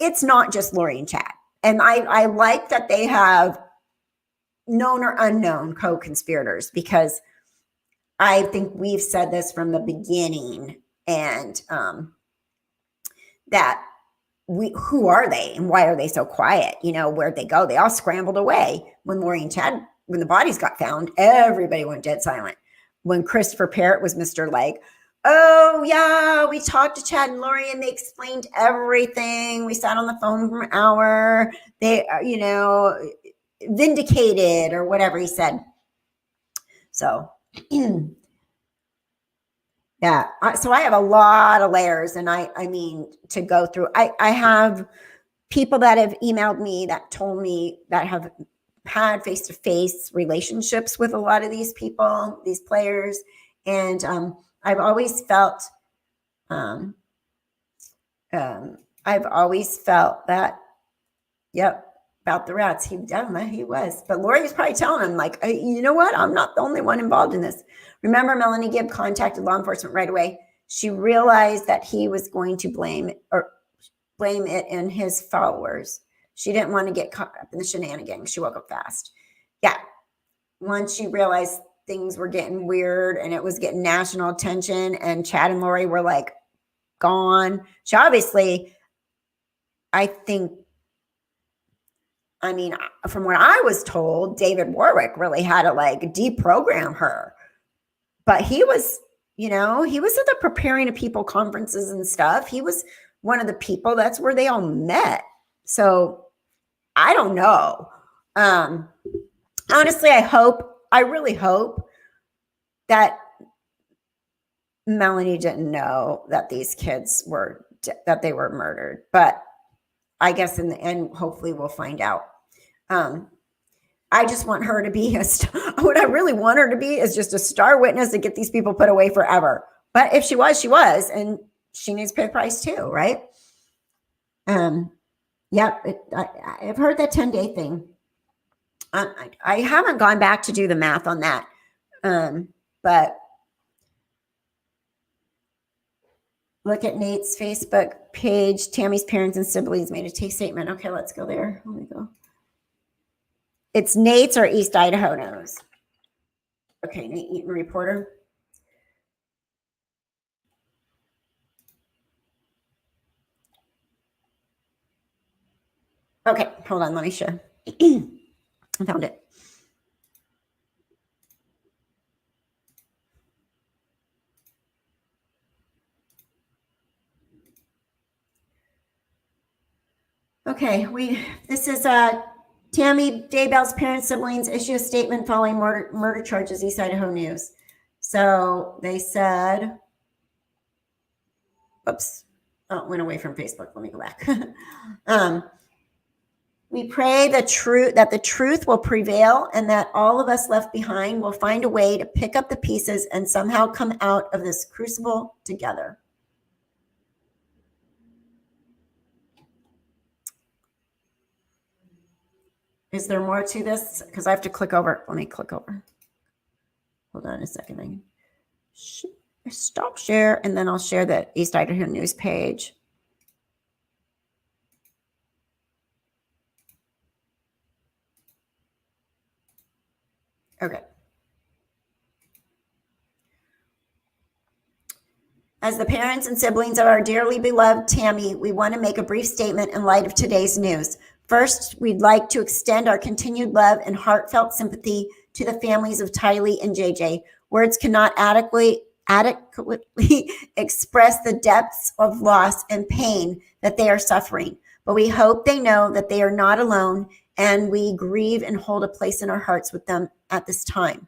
it's not just Lori and Chad. And I like that they have known or unknown co-conspirators, because I think we've said this from the beginning, and that who are they and why are they so quiet? Where'd they go? They all scrambled away. When Lori and Chad, when the bodies got found, everybody went dead silent. When Christopher Parrott was Mr. Like, oh yeah, we talked to Chad and Lori and they explained everything. We sat on the phone for an hour. They, vindicated or whatever he said. So, yeah. So I have a lot of layers and I mean, to go through. I have people that have emailed me that told me that have had face-to-face relationships with a lot of these people, these players. And I've always felt that, yep, about the rats. He was. But Lori was probably telling him, like, hey, you know what? I'm not the only one involved in this. Remember, Melanie Gibb contacted law enforcement right away. She realized that he was going to blame it in his followers. She didn't want to get caught up in the shenanigans. She woke up fast. Yeah. Once she realized things were getting weird and it was getting national attention and Chad and Lori were like gone. She obviously, from what I was told, David Warwick really had to like deprogram her. But he was, he was at the Preparing to People conferences and stuff. He was one of the people. That's where they all met. So I don't know. Honestly, I really hope that Melanie didn't know that these kids were that they were murdered. But I guess in the end, hopefully we'll find out. I just want her to be what I really want her to be is just a star witness to get these people put away forever. But if she was, and she needs to pay the price too, right? Yep. I've heard that 10-day thing. I haven't gone back to do the math on that. But look at Nate's Facebook page. Tammy's parents and siblings made a statement. Okay, let's go there. Let me go. It's Nate's or East Idaho knows. Okay, Nate Eaton, reporter. Okay, hold on. Let me show. I found it. Okay, this is Tammy Daybell's parents, siblings issue a statement following murder charges, East Idaho News. So they said, oops, oh, it went away from Facebook. Let me go back. We pray that the truth will prevail and that all of us left behind will find a way to pick up the pieces and somehow come out of this crucible together. Is there more to this? Because I have to click over. Let me click over. Hold on a second. I can stop share, and then I'll share the East Idaho News page. Okay. As the parents and siblings of our dearly beloved Tammy, we want to make a brief statement in light of today's news. First, we'd like to extend our continued love and heartfelt sympathy to the families of Tylee and JJ. Words cannot adequately express the depths of loss and pain that they are suffering, but we hope they know that they are not alone, and we grieve and hold a place in our hearts with them at this time.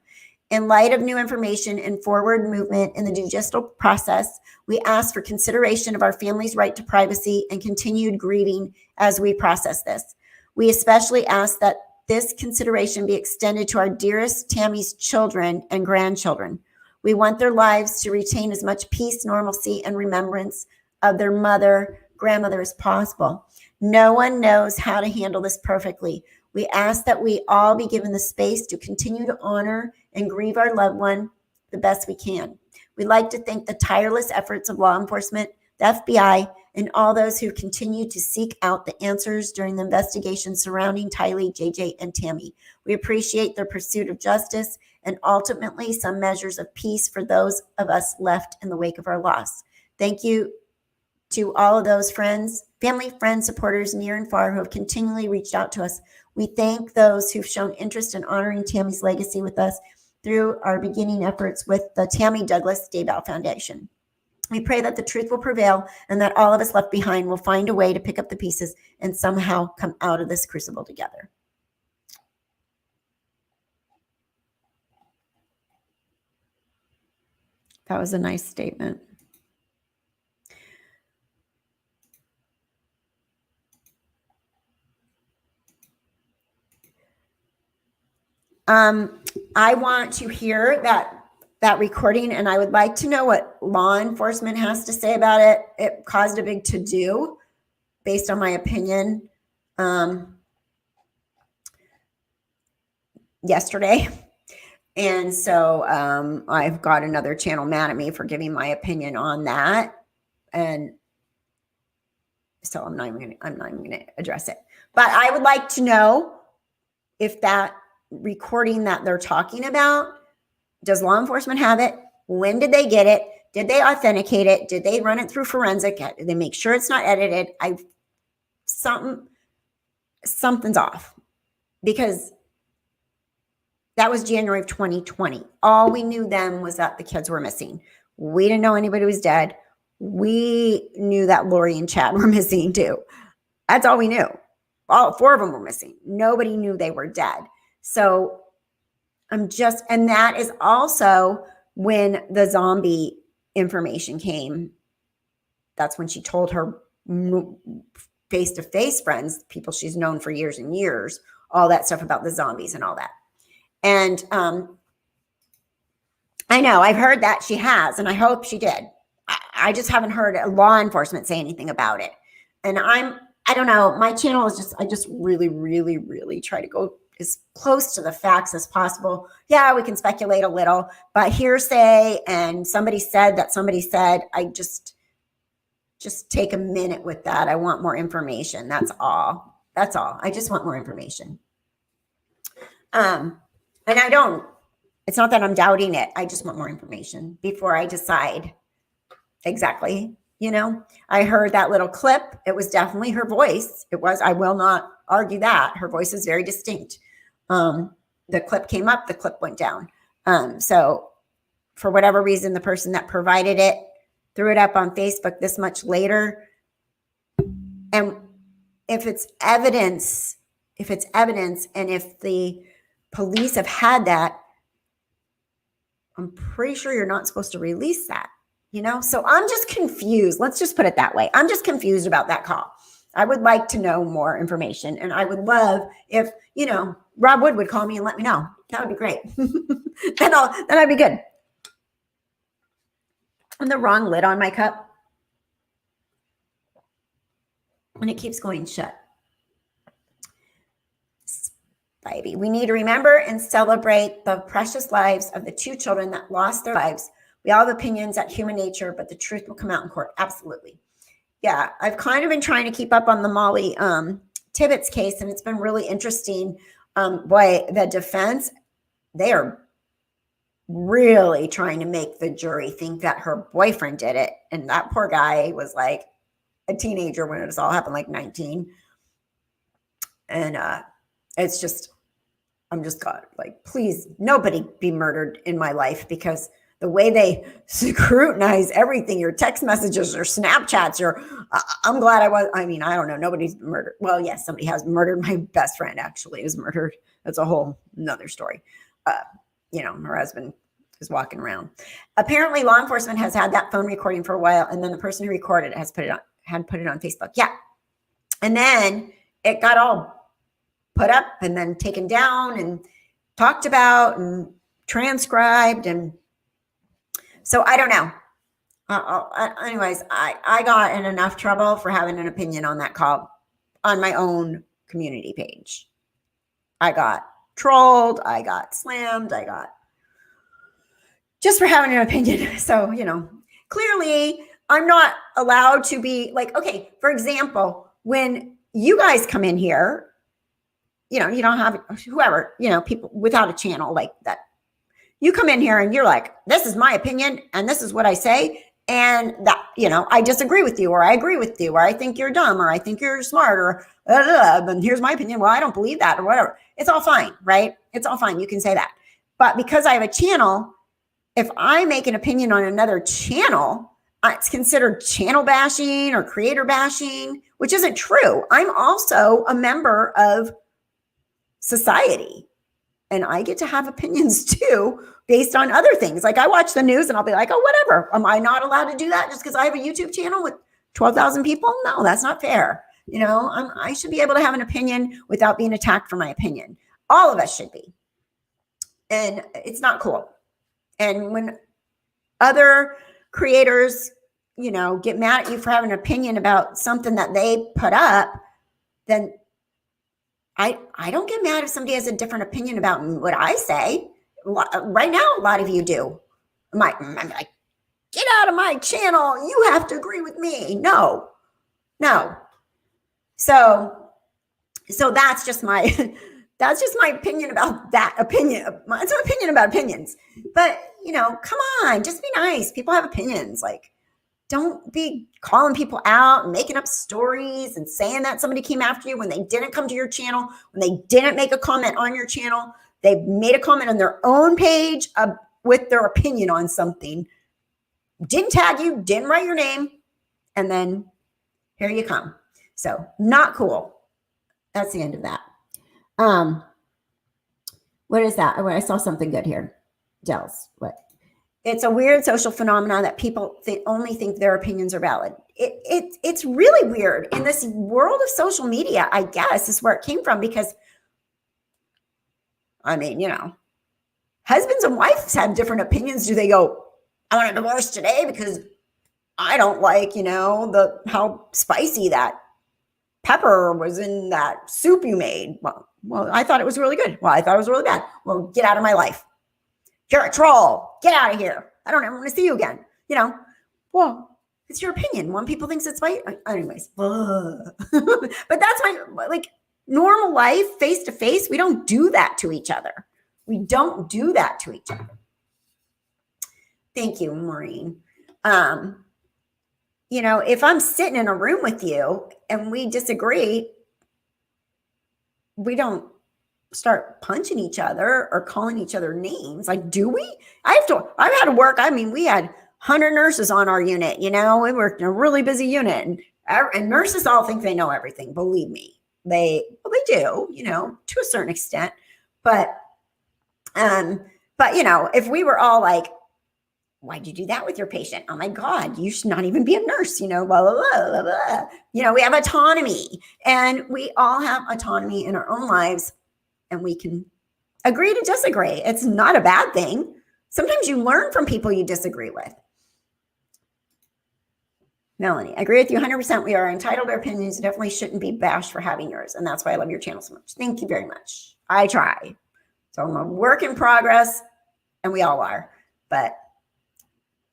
In light of new information and forward movement in the judicial process, we ask for consideration of our family's right to privacy and continued grieving as we process this. We especially ask that this consideration be extended to our dearest Tammy's children and grandchildren. We want their lives to retain as much peace, normalcy, and remembrance of their grandmother as possible. No one knows how to handle this perfectly. We ask that we all be given the space to continue to honor and grieve our loved one the best we can. We'd like to thank the tireless efforts of law enforcement, the FBI, and all those who continue to seek out the answers during the investigation surrounding Tylee, JJ, and Tammy. We appreciate their pursuit of justice and ultimately some measures of peace for those of us left in the wake of our loss. Thank you to all of those family, friends, supporters near and far who have continually reached out to us. We thank those who've shown interest in honoring Tammy's legacy with us through our beginning efforts with the Tammy Douglas Daybell Foundation. We pray that the truth will prevail and that all of us left behind will find a way to pick up the pieces and somehow come out of this crucible together. That was a nice statement. I want to hear that recording, and I would like to know what law enforcement has to say about it. It caused a big to-do based on my opinion yesterday. And so I've got another channel mad at me for giving my opinion on that. And so I'm not even gonna address it. But I would like to know if that recording that they're talking about, does law enforcement have it? When did they get it? Did they authenticate it? Did they run it through forensic? Did they make sure it's not edited? Something's off, because that was January of 2020. All we knew then was that the kids were missing. We didn't know anybody was dead. We knew that Lori and Chad were missing too. That's all we knew. All 4 of them were missing. Nobody knew they were dead. So and that is also when the zombie information came that's when she told her face-to-face friends, people she's known for years and years, all that stuff about the zombies and all that. And I know I've heard that she has, and I hope she did. I just haven't heard law enforcement say anything about it. And I don't know, my channel is just, I just really, really, really try to go as close to the facts as possible. Yeah, we can speculate a little, but hearsay and somebody said that somebody said, I just take a minute with that. I want more information. That's all. That's all. I just want more information. And I don't, it's not that I'm doubting it. I just want more information before I decide exactly. You know, I heard that little clip. It was definitely her voice. It was, I will not argue that. Her voice is very distinct. The clip came up, the clip went down. So for whatever reason, the person that provided it threw it up on Facebook this much later. And if it's evidence, and if the police have had that, I'm pretty sure you're not supposed to release that, you know? So I'm just confused. Let's just put it that way. I'm just confused about that call. I would like to know more information, and I would love if, you know, Rob Wood would call me and let me know. That would be great. then I'd be good. And the wrong lid on my cup. And it keeps going shut. Baby, we need to remember and celebrate the precious lives of the 2 children that lost their lives. We all have opinions at human nature, but the truth will come out in court. Absolutely. Yeah, I've kind of been trying to keep up on the Molly Tibbetts case, and it's been really interesting. Boy, the defense, they are really trying to make the jury think that her boyfriend did it. And that poor guy was like a teenager when it all happened, like 19. And it's just, I'm just God, like, please, nobody be murdered in my life, because the way they scrutinize everything, your text messages or Snapchats, or I'm glad I don't know. Nobody's murdered. Well, yes, somebody has murdered. My best friend actually is murdered. That's a whole nother story. You know, her husband is walking around. Apparently law enforcement has had that phone recording for a while. And then the person who recorded it had put it on Facebook. Yeah. And then it got all put up and then taken down and talked about and transcribed. And so I don't know. Anyways, I got in enough trouble for having an opinion on that call on my own community page. I got trolled. I got slammed. I got just for having an opinion. So, you know, clearly I'm not allowed to be like, okay, for example, when you guys come in here, you know, you don't have whoever, you know, people without a channel like that. You come in here and you're like, this is my opinion and this is what I say. And that, you know, I disagree with you, or I agree with you, or I think you're dumb, or I think you're smart, or and here's my opinion. Well, I don't believe that, or whatever. It's all fine, right? It's all fine. You can say that. But because I have a channel, if I make an opinion on another channel, it's considered channel bashing or creator bashing, which isn't true. I'm also a member of society, and I get to have opinions too based on other things. Like I watch the news and I'll be like, oh, whatever. Am I not allowed to do that just because I have a YouTube channel with 12,000 people? No, that's not fair. You know, I should be able to have an opinion without being attacked for my opinion. All of us should be. And it's not cool. And when other creators, you know, get mad at you for having an opinion about something that they put up, then I don't get mad if somebody has a different opinion about what I say. Right now, a lot of you do. I'm like, get out of my channel. You have to agree with me. No. So that's just my opinion about that opinion. It's an opinion about opinions. But, you know, come on, just be nice. People have opinions. Like, don't be calling people out and making up stories and saying that somebody came after you when they didn't come to your channel, when they didn't make a comment on your channel. They made a comment on their own page with their opinion on something. Didn't tag you, didn't write your name, and then here you come. So not cool. That's the end of that. What is that? Oh, I saw something good here. Dells. What? It's a weird social phenomenon that people only think their opinions are valid. It's really weird in this world of social media, I guess, is where it came from. Because, I mean, you know, husbands and wives have different opinions. Do they go, I want a divorce today because I don't like, you know, how spicy that pepper was in that soup you made. Well, I thought it was really good. Well, I thought it was really bad. Well, get out of my life. You're a troll. Get out of here. I don't ever want to see you again. You know, well, it's your opinion. One people thinks it's right. Anyways, but that's like normal life, face to face. We don't do that to each other. We don't do that to each other. Thank you, Maureen. You know, if I'm sitting in a room with you and we disagree, we don't start punching each other or calling each other names. Like, do we? I've had to work. I mean, we had 100 nurses on our unit, you know, we worked in a really busy unit, and nurses all think they know everything. Believe me, they do, you know, to a certain extent. But you know, if we were all like, why'd you do that with your patient? Oh my God, you should not even be a nurse, you know, blah, blah, blah, blah, blah. You know, we have autonomy, and we all have autonomy in our own lives, and we can agree to disagree. It's not a bad thing. Sometimes you learn from people you disagree with. Melanie, I agree with you 100%. We are entitled to our opinions. Definitely shouldn't be bashed for having yours. And that's why I love your channel so much. Thank you very much. I try. So I'm a work in progress, and we all are, but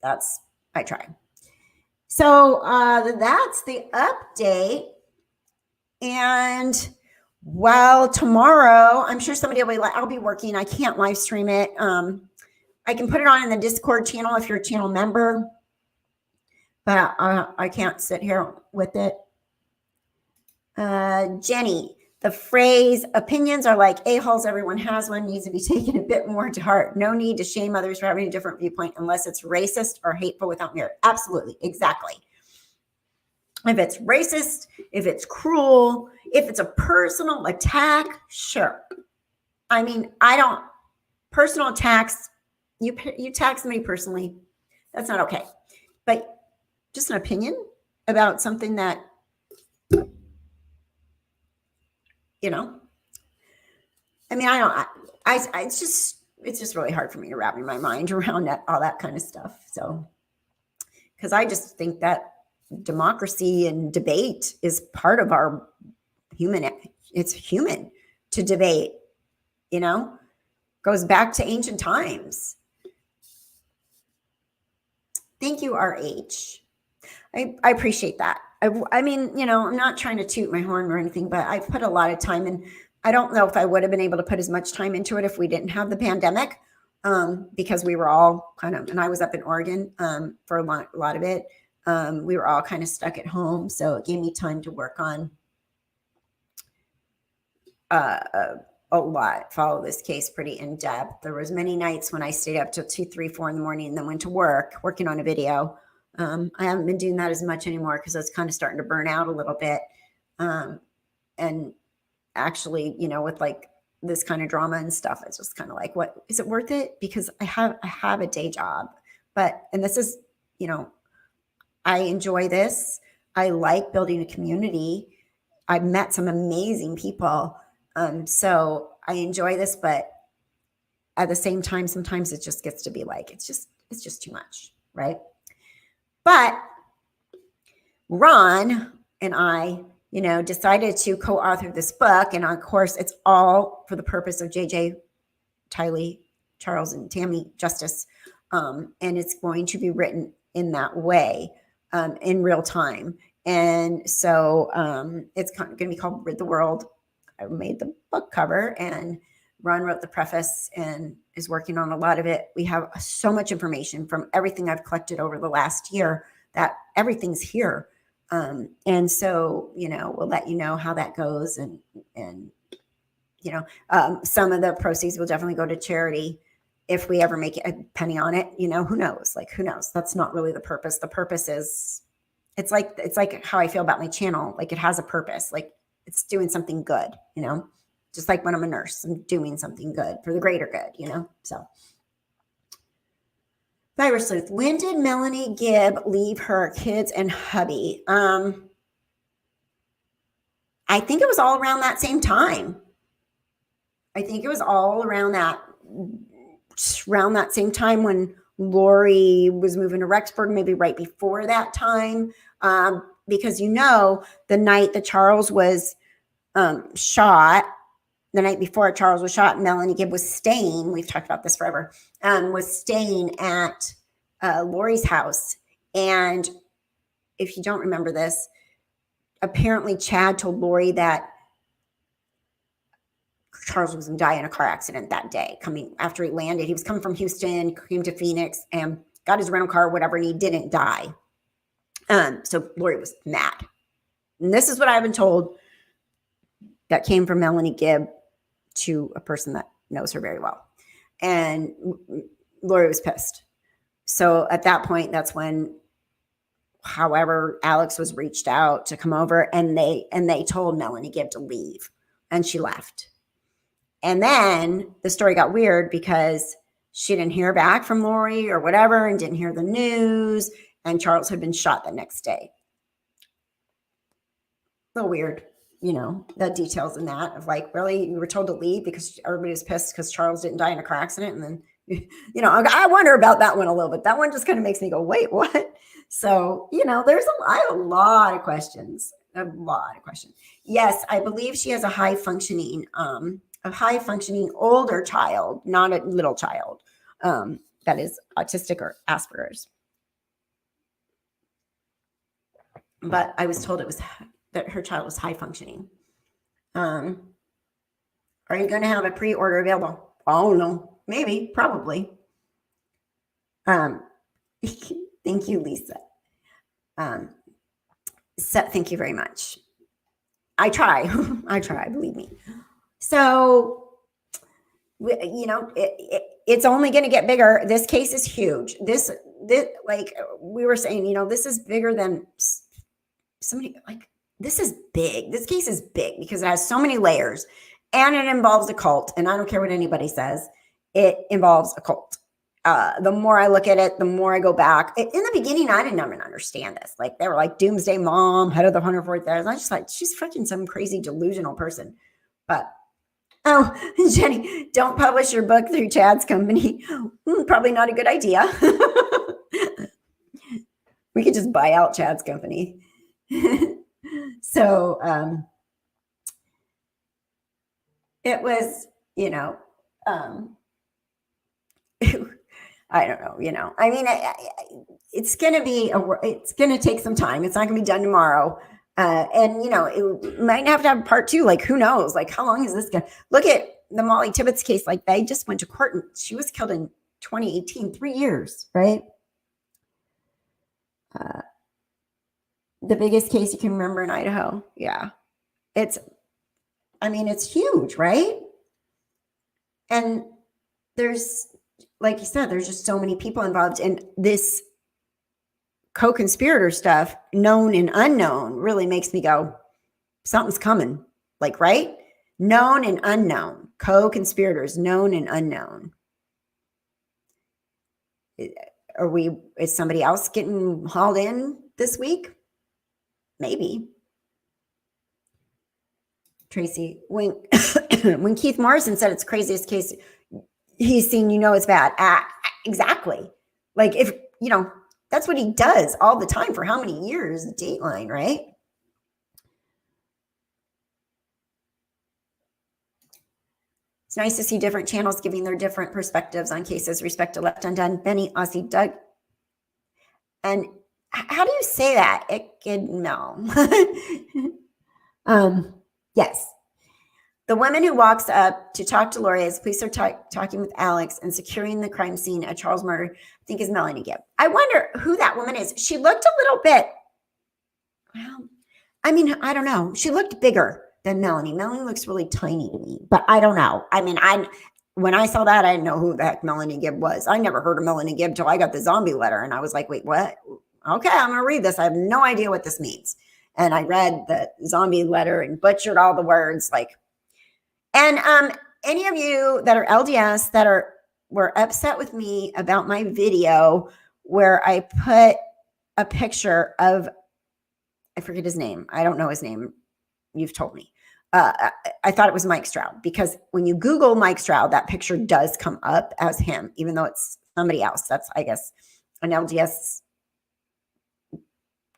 I try. So that's the update. And well, tomorrow, I'm sure somebody will be like, I'll be working. I can't live stream it. I can put it on in the Discord channel if you're a channel member, but I can't sit here with it. Jenny, the phrase opinions are like a-holes, everyone has one, needs to be taken a bit more to heart. No need to shame others for having a different viewpoint unless it's racist or hateful without merit. Absolutely. Exactly. If it's racist, if it's cruel, if it's a personal attack, sure. I mean, personal attacks, you attack somebody personally, that's not okay. But just an opinion about something that, you know, I mean, it's just really hard for me to wrap my mind around all that kind of stuff. So, because I just think that democracy and debate is part of our it's human to debate, you know, goes back to ancient times. Thank you, RH. I appreciate that. I mean, you know, I'm not trying to toot my horn or anything, but I've put a lot of time in. I don't know if I would have been able to put as much time into it if we didn't have the pandemic, because we were all kind of, and I was up in Oregon for a lot of it. We were all kind of stuck at home. So it gave me time to work on a lot, follow this case pretty in depth. There was many nights when I stayed up till 2, 3, 4 in the morning and then went to work, working on a video. I haven't been doing that as much anymore because I was kind of starting to burn out a little bit. And actually, you know, with like this kind of drama and stuff, it's just kind of like, what is it worth it? Because I have a day job, and this is, you know, I enjoy this. I like building a community. I've met some amazing people. So I enjoy this, but at the same time, sometimes it just gets to be like, it's just too much. Right. But Ron and I, you know, decided to co-author this book. And of course, it's all for the purpose of JJ, Tylee, Charles, and Tammy justice. And it's going to be written in that way, in real time. And so it's going to be called Rid the World. I made the book cover, and Ron wrote the preface and is working on a lot of it. We have so much information from everything I've collected over the last year that everything's here. And so, you know, we'll let you know how that goes. And you know, some of the proceeds will definitely go to charity if we ever make a penny on it. You know, who knows? Like, who knows? That's not really the purpose. The purpose is, it's like how I feel about my channel. Like, it has a purpose. Like, it's doing something good, you know, just like when I'm a nurse, I'm doing something good for the greater good, you know? So, Fiber Sleuth. When did Melanie Gibb leave her kids and hubby? I think it was all around that same time. I think it was all around that same time when Lori was moving to Rexburg, maybe right before that time. Because the night that Charles was shot, the night before Charles was shot, Melanie Gibb was staying, we've talked about this forever, was staying at Lori's house. And if you don't remember this, apparently Chad told Lori that Charles was going to die in a car accident that day, coming after he landed. He was coming from Houston, came to Phoenix, and got his rental car, whatever, and he didn't die. So Lori was mad. And this is what I've been told that came from Melanie Gibb to a person that knows her very well. And Lori was pissed. So at that point, that's when, however, Alex was reached out to come over, and they told Melanie Gibb to leave, and she left. And then the story got weird because she didn't hear back from Lori or whatever, and didn't hear the news, and Charles had been shot the next day. A little weird, the details in that of like, really, you were told to leave because everybody was pissed because Charles didn't die in a car accident. And then, I wonder about that one a little bit. That one just kind of makes me go, wait, what? So, I have a lot of questions, Yes, I believe she has a high functioning older child, not a little child, that is autistic or Asperger's. But I was told that her child was high functioning. Are you going to have a pre-order available? Oh, no, maybe, probably. Thank you, Lisa. Thank you very much. I try, believe me. So, it's only going to get bigger. This case is huge. This, like we were saying, this is bigger than somebody, like, this is big. This case is big because it has so many layers, and it involves a cult. And I don't care what anybody says, it involves a cult. The more I look at it, the more I go back. In the beginning, I didn't even understand this. Like, they were like, Doomsday Mom, head of the 104,000. I was just like, she's freaking some crazy delusional person. But, oh, Jenny, don't publish your book through Chad's company. Probably not a good idea. We could just buy out Chad's company. So, it was, I don't know, I mean, it's going to take some time. It's not going to be done tomorrow. And, it might have to have part two. Like, who knows? Like, how long is this going to look at the Molly Tibbetts case? Like, they just went to court and she was killed in 2018, 3 years, right? The biggest case you can remember in Idaho. Yeah. It's huge, right? And there's, like you said, there's just so many people involved in this co-conspirator stuff, known and unknown, really makes me go, something's coming. Like, right? Known and unknown. Co-conspirators, known and unknown. Is somebody else getting hauled in this week? Maybe. Tracy, when Keith Morrison said it's the craziest case he's seen, it's bad. Exactly. Like, if, that's what he does all the time for how many years, Dateline, right? It's nice to see different channels giving their different perspectives on cases. Respect to Left Undone, Benny, Aussie, Doug. And how do you say that? No. Yes. The woman who walks up to talk to Lori as police are talking with Alex and securing the crime scene at Charles' murder, I think, is Melanie Gibb. I wonder who that woman is. She looked a little bit, well, I mean, I don't know. She looked bigger than Melanie. Melanie looks really tiny to me, but I don't know. I mean, when I saw that, I didn't know who the heck Melanie Gibb was. I never heard of Melanie Gibb till I got the zombie letter, and I was like, wait, what? Okay, I'm going to read this. I have no idea what this means. And I read the zombie letter and butchered all the words, like. And any of you that are LDS that are were upset with me about my video where I put a picture of, I forget his name. I don't know his name. You've told me. I thought it was Mike Stroud, because when you Google Mike Stroud, that picture does come up as him, even though it's somebody else. That's, I guess, an LDS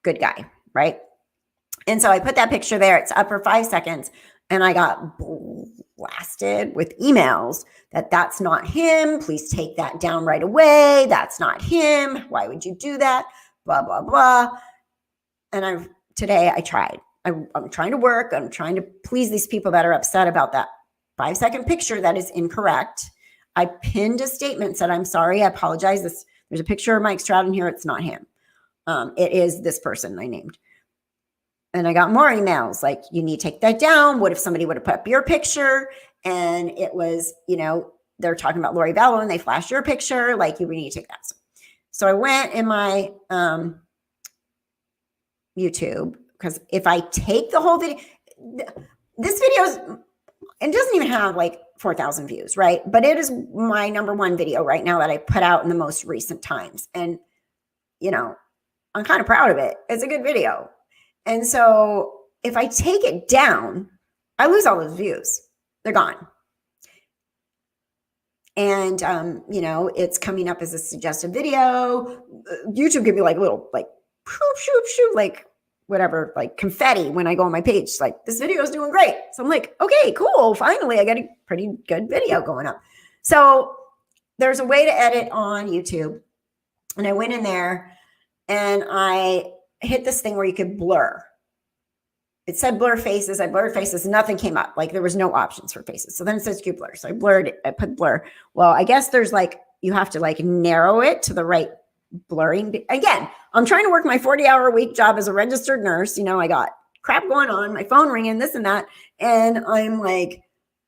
good guy, right? And so I put that picture there. It's up for 5 seconds. And I got blasted with emails that that's not him. Please take that down right away. That's not him. Why would you do that? Blah, blah, blah. And today I tried. I'm trying to work. I'm trying to please these people that are upset about that 5-second picture that is incorrect. I pinned a statement, said, I'm sorry, I apologize. There's a picture of Mike Stroud in here. It's not him. It is this person I named. And I got more emails like, you need to take that down. What if somebody would have put up your picture? And it was, they're talking about Lori Vallow and they flashed your picture. Like, you need to take that. So I went in my YouTube, because if I take the whole video, this video it doesn't even have like 4,000 views, right? But it is my #1 video right now that I put out in the most recent times. And, I'm kind of proud of it. It's a good video. And so if I take it down, I lose all those views. They're gone. And, it's coming up as a suggested video. YouTube give me like little, like, shoop, shoop, shoop, like whatever, like confetti when I go on my page. Like, this video is doing great. So I'm like, okay, cool. Finally, I got a pretty good video going up. So there's a way to edit on YouTube. And I went in there and I hit this thing where you could blur. It said blur faces. I blurred faces. Nothing came up. Like, there was no options for faces. So then it says Q blur. So I blurred it. I put blur. Well, I guess there's like, you have to like narrow it to the right blurring. Again, I'm trying to work my 40-hour-a-week job as a registered nurse. I got crap going on, my phone ringing, this and that. And I'm like,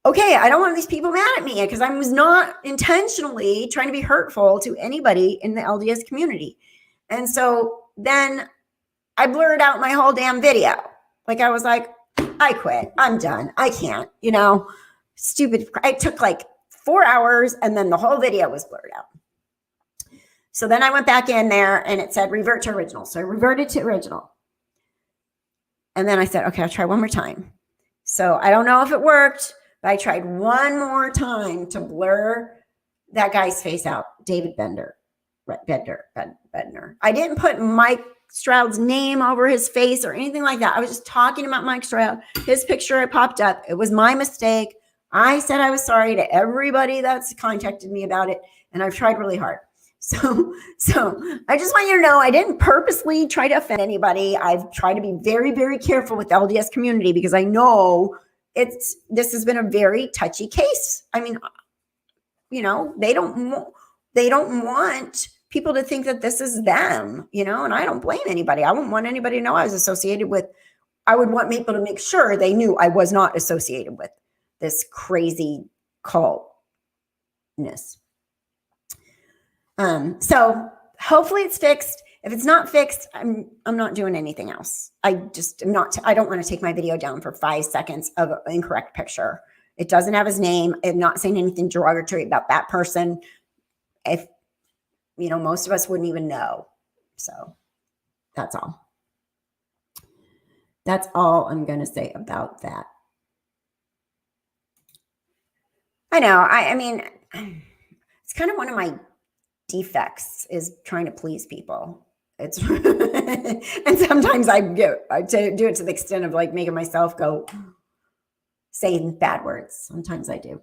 okay, I don't want these people mad at me, because I was not intentionally trying to be hurtful to anybody in the LDS community. And so then I blurred out my whole damn video. Like, I was like, I quit. I'm done. I can't, stupid. It took like 4 hours and then the whole video was blurred out. So then I went back in there and it said revert to original. So I reverted to original. And then I said, okay, I'll try one more time. So I don't know if it worked, but I tried one more time to blur that guy's face out, David Bender. I didn't put Mike Stroud's name over his face or anything like that. I was just talking about Mike Stroud. His picture popped up. It was my mistake. I said I was sorry to everybody that's contacted me about it, and I've tried really hard. So I just want you to know I didn't purposely try to offend anybody. I've tried to be very, very careful with the LDS community, because I know this has been a very touchy case. I mean, they don't want people to think that this is them, and I don't blame anybody. I wouldn't want anybody to know I was associated with. I would want people to make sure they knew I was not associated with this crazy cultness. So hopefully it's fixed. If it's not fixed, I'm not doing anything else. I don't want to take my video down for 5 seconds of an incorrect picture. It doesn't have his name. I'm not saying anything derogatory about that person. If, most of us wouldn't even know. So that's all. That's all I'm going to say about that. I know. I mean, it's kind of one of my defects is trying to please people. It's and sometimes I do it to the extent of like making myself go saying bad words. Sometimes I do.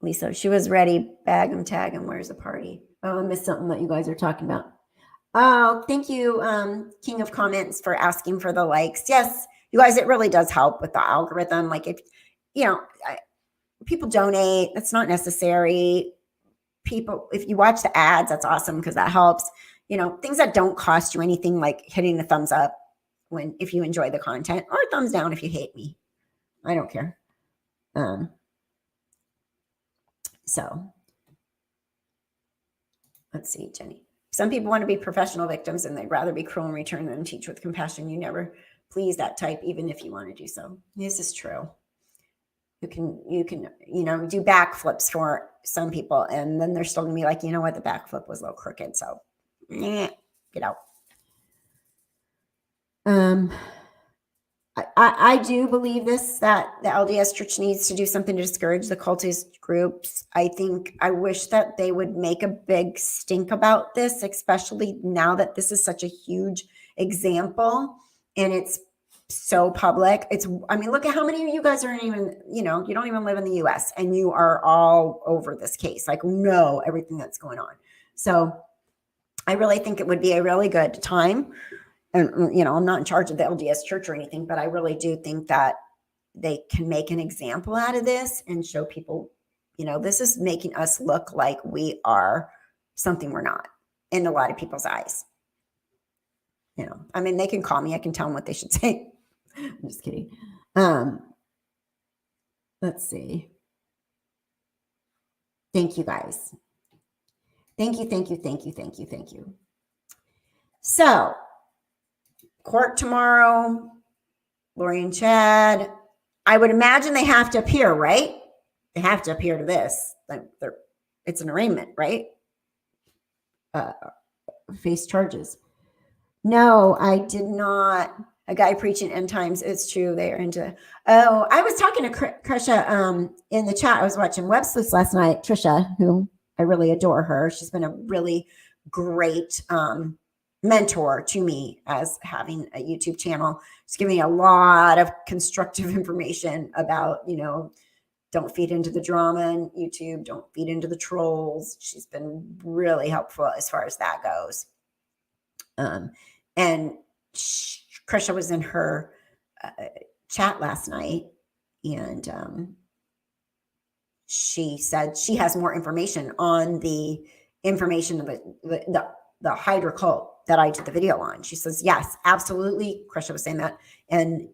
Lisa, she was ready. Bag 'em, tag 'em. Where's the party? Oh, I missed something that you guys are talking about. Oh, thank you, King of Comments, for asking for the likes. Yes, you guys, it really does help with the algorithm. Like, if people donate, that's not necessary. If you watch the ads, that's awesome, because that helps. Things that don't cost you anything, like hitting the thumbs up if you enjoy the content, or thumbs down if you hate me. I don't care. So let's see, Jenny. Some people want to be professional victims and they'd rather be cruel in return than teach with compassion. You never please that type, even if you want to do so. This is true. You can, do backflips for some people. And then they're still gonna be like, you know what? The backflip was a little crooked. So get out. I do believe that the LDS Church needs to do something to discourage the cultist groups. I wish that they would make a big stink about this, especially now that this is such a huge example and it's so public. Look at how many of you guys aren't even, you don't even live in the US and you are all over this case, like know everything that's going on. So I really think it would be a really good time. And, I'm not in charge of the LDS Church or anything, but I really do think that they can make an example out of this and show people, this is making us look like we are something we're not in a lot of people's eyes. They can call me. I can tell them what they should say. I'm just kidding. Let's see. Thank you, guys. Thank you. So, court tomorrow, Lori and Chad. I would imagine they have to appear, right? They have to appear to this. It's an arraignment, right? Face charges. No, I did not. A guy preaching end times. It's true. They are into. Oh, I was talking to Trisha in the chat. I was watching Web Sleuths last night. Trisha, who I really adore her. She's been a really great mentor to me as having a YouTube channel. She's giving me a lot of constructive information about, don't feed into the drama in YouTube. Don't feed into the trolls. She's been really helpful as far as that goes. And Krisha was in her chat last night, and she said she has more information on the information of the Hydra cult that I did the video on. She says, yes, absolutely. Krisha was saying that. And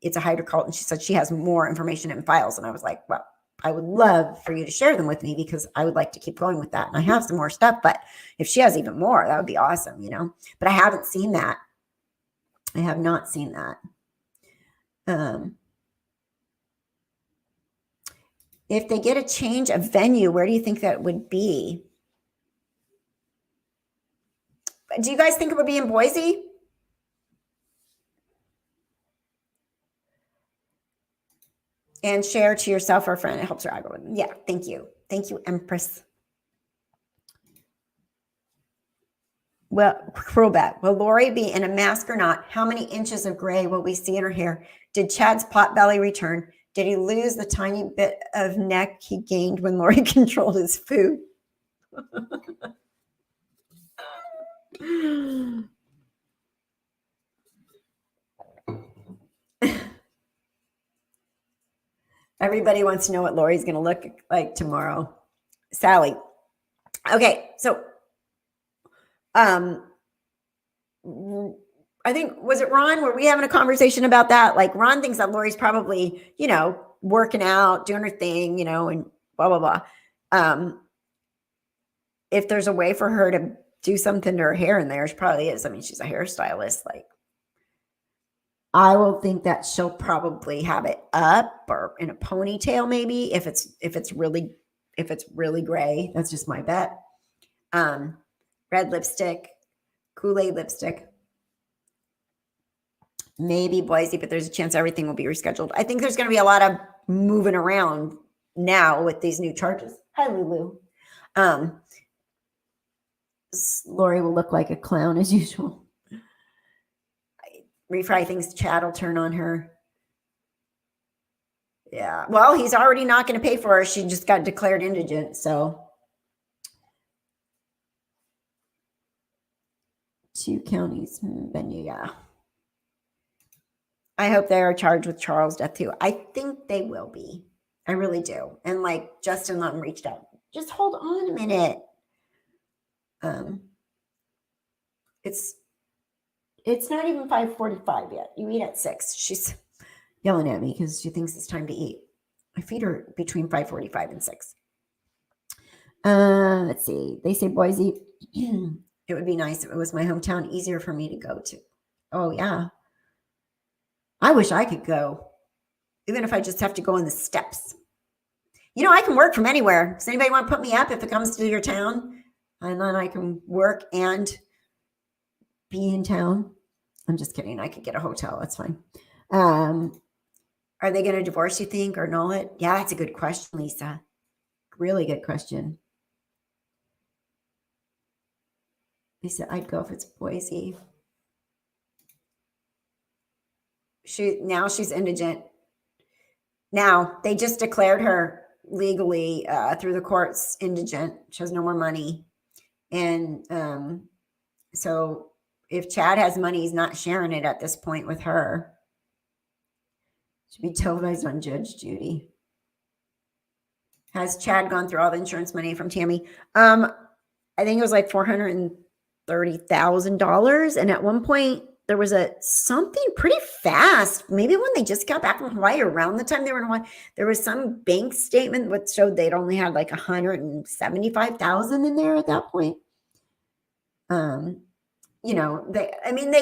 it's a Hydra cult. And she said she has more information and files. And I was like, well, I would love for you to share them with me because I would like to keep going with that. And I have some more stuff, but if she has even more, that would be awesome, but I haven't seen that. I have not seen that. If they get a change of venue, where do you think that would be? Do you guys think it would be in Boise? And share to yourself or a friend. It helps your algorithm. Yeah, thank you. Thank you, Empress. Well, cruel bet. Will Lori be in a mask or not? How many inches of gray will we see in her hair? Did Chad's pot belly return? Did he lose the tiny bit of neck he gained when Lori controlled his food? Everybody wants to know what Lori's going to look like tomorrow. Sally. Okay, so I think, was it Ron? Were we having a conversation about that? Like Ron thinks that Lori's probably, working out, doing her thing, and blah, blah, blah. If there's a way for her to do something to her hair in there, she probably is. I mean, she's a hairstylist. Like, I will think that she'll probably have it up or in a ponytail, maybe if it's really gray. That's just my bet. Red lipstick, Kool-Aid lipstick, maybe Boise, but there's a chance everything will be rescheduled. I think there's going to be a lot of moving around now with these new charges. Hi, Lulu. Lori will look like a clown as usual. Refry thinks Chad will turn on her. Yeah. Well, he's already not going to pay for her. She just got declared indigent. So 2 counties venue. Yeah. I hope they are charged with Charles' death too. I think they will be. I really do. And like Justin Lutton reached out. Just hold on a minute. It's not even 5:45 yet. You eat at 6. She's yelling at me because she thinks it's time to eat. I feed her between 5:45 and 6. Let's see. They say Boise. It would be nice if it was my hometown, easier for me to go to. Oh, yeah. I wish I could go. even if I just have to go in the steps. You know, I can work from anywhere. Does anybody want to put me up if it comes to your town? And then I can work and be in town. I'm just kidding. I could get a hotel. That's fine. Are they going to divorce, you think, or annul it? Yeah, that's a good question, Lisa. Really good question. Lisa, I'd go if it's Boise. Now she's indigent. Now they just declared her legally through the courts indigent. She has no more money. And so if Chad has money, he's not sharing it at this point with her. Should be televised on Judge Judy. Has Chad gone through all the insurance money from Tammy? I think it was like $430,000. And at one point there was something pretty fast. Maybe when they just got back from Hawaii, around the time they were in Hawaii, there was some bank statement that showed they'd only had like $175,000 in there at that point. You know, they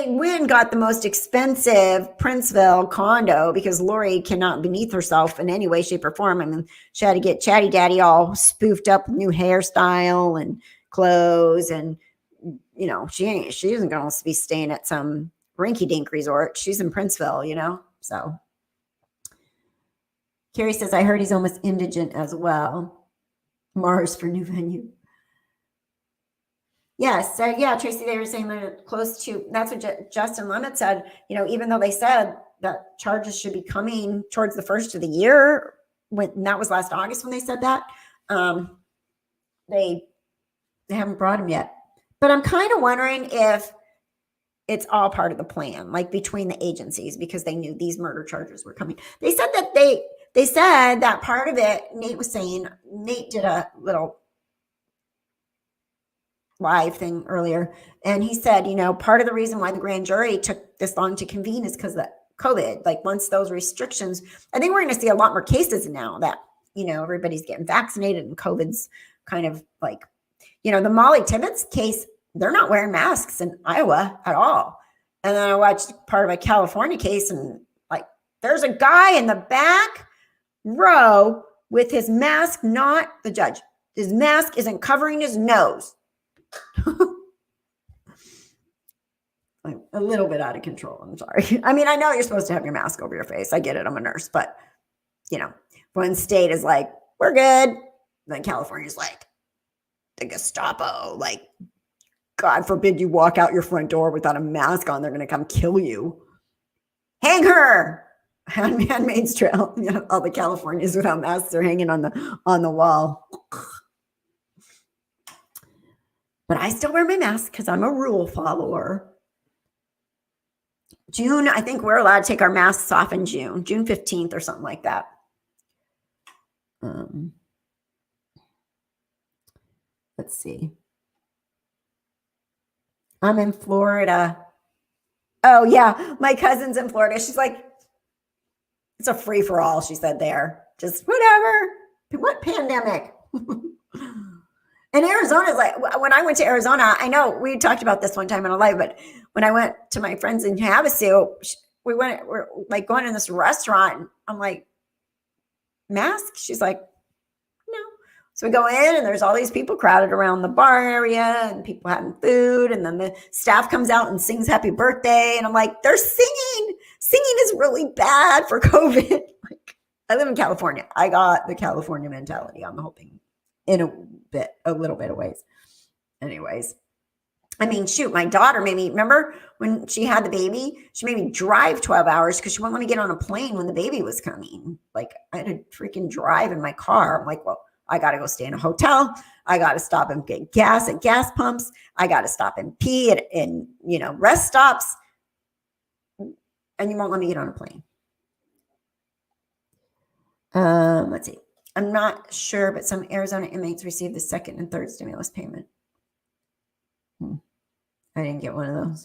went and got the most expensive Princeville condo because Lori cannot beneath herself in any way, shape, or form. I mean, she had to get Chatty Daddy all spoofed up with new hairstyle and clothes. And, you know, she isn't going to be staying at some rinky-dink resort. She's in Princeville, you know, so. Carrie says, I heard he's almost indigent as well. Mars for new venue. Yes. Yeah, Tracy, they were saying they're close to, that's what Justin Lemon said, you know, even though they said that charges should be coming towards the first of the year, when that was last August when they said that, they haven't brought them yet. But I'm kind of wondering if it's all part of the plan, like between the agencies, because they knew these murder charges were coming. They said that they said that part of it, Nate was saying, Nate did a little live thing earlier, and he said, you know, part of the reason why the grand jury took this long to convene is because of COVID. Like, once those restrictions, I think we're going to see a lot more cases now that, you know, everybody's getting vaccinated and COVID's kind of like, you know, the Molly Tibbetts case, they're not wearing masks in Iowa at all. And then I watched part of a California case, and like, there's a guy in the back row with his mask, not the judge. His mask isn't covering his nose. Like, a little bit out of control. I'm sorry. I mean, I know you're supposed to have your mask over your face. I get it. I'm a nurse, but you know, when state is like, we're good, then California's like, the Gestapo, like, God forbid you walk out your front door without a mask on. They're going to come kill you. Hang her. Handmaid's Trail. You know, all the Californians without masks are hanging on the wall. But I still wear my mask because I'm a rule follower. June, I think we're allowed to take our masks off in June 15th or something like that. Let's see. I'm in Florida. Oh, yeah. My cousin's in Florida. She's like, it's a free-for-all, she said there. Just whatever. What pandemic? And Arizona is like, when I went to Arizona, I know we talked about this one time in a live, but when I went to my friends in Havasu, we're like going in this restaurant. And I'm like, mask? She's like, no. So we go in, and there's all these people crowded around the bar area and people having food. And then the staff comes out and sings happy birthday. And I'm like, they're singing. Singing is really bad for COVID. Like, I live in California. I got the California mentality on the whole thing in a little bit of ways. Anyways, I mean, shoot, my daughter made me, remember when she had the baby, she made me drive 12 hours because she wouldn't let me get on a plane when the baby was coming. Like, I had to freaking drive in my car. I'm like, well, I got to go stay in a hotel. I got to stop and get gas at gas pumps. I got to stop and pee in, you know, rest stops. And you won't let me get on a plane. Let's see. I'm not sure, but some Arizona inmates received the second and third stimulus payment. I didn't get one of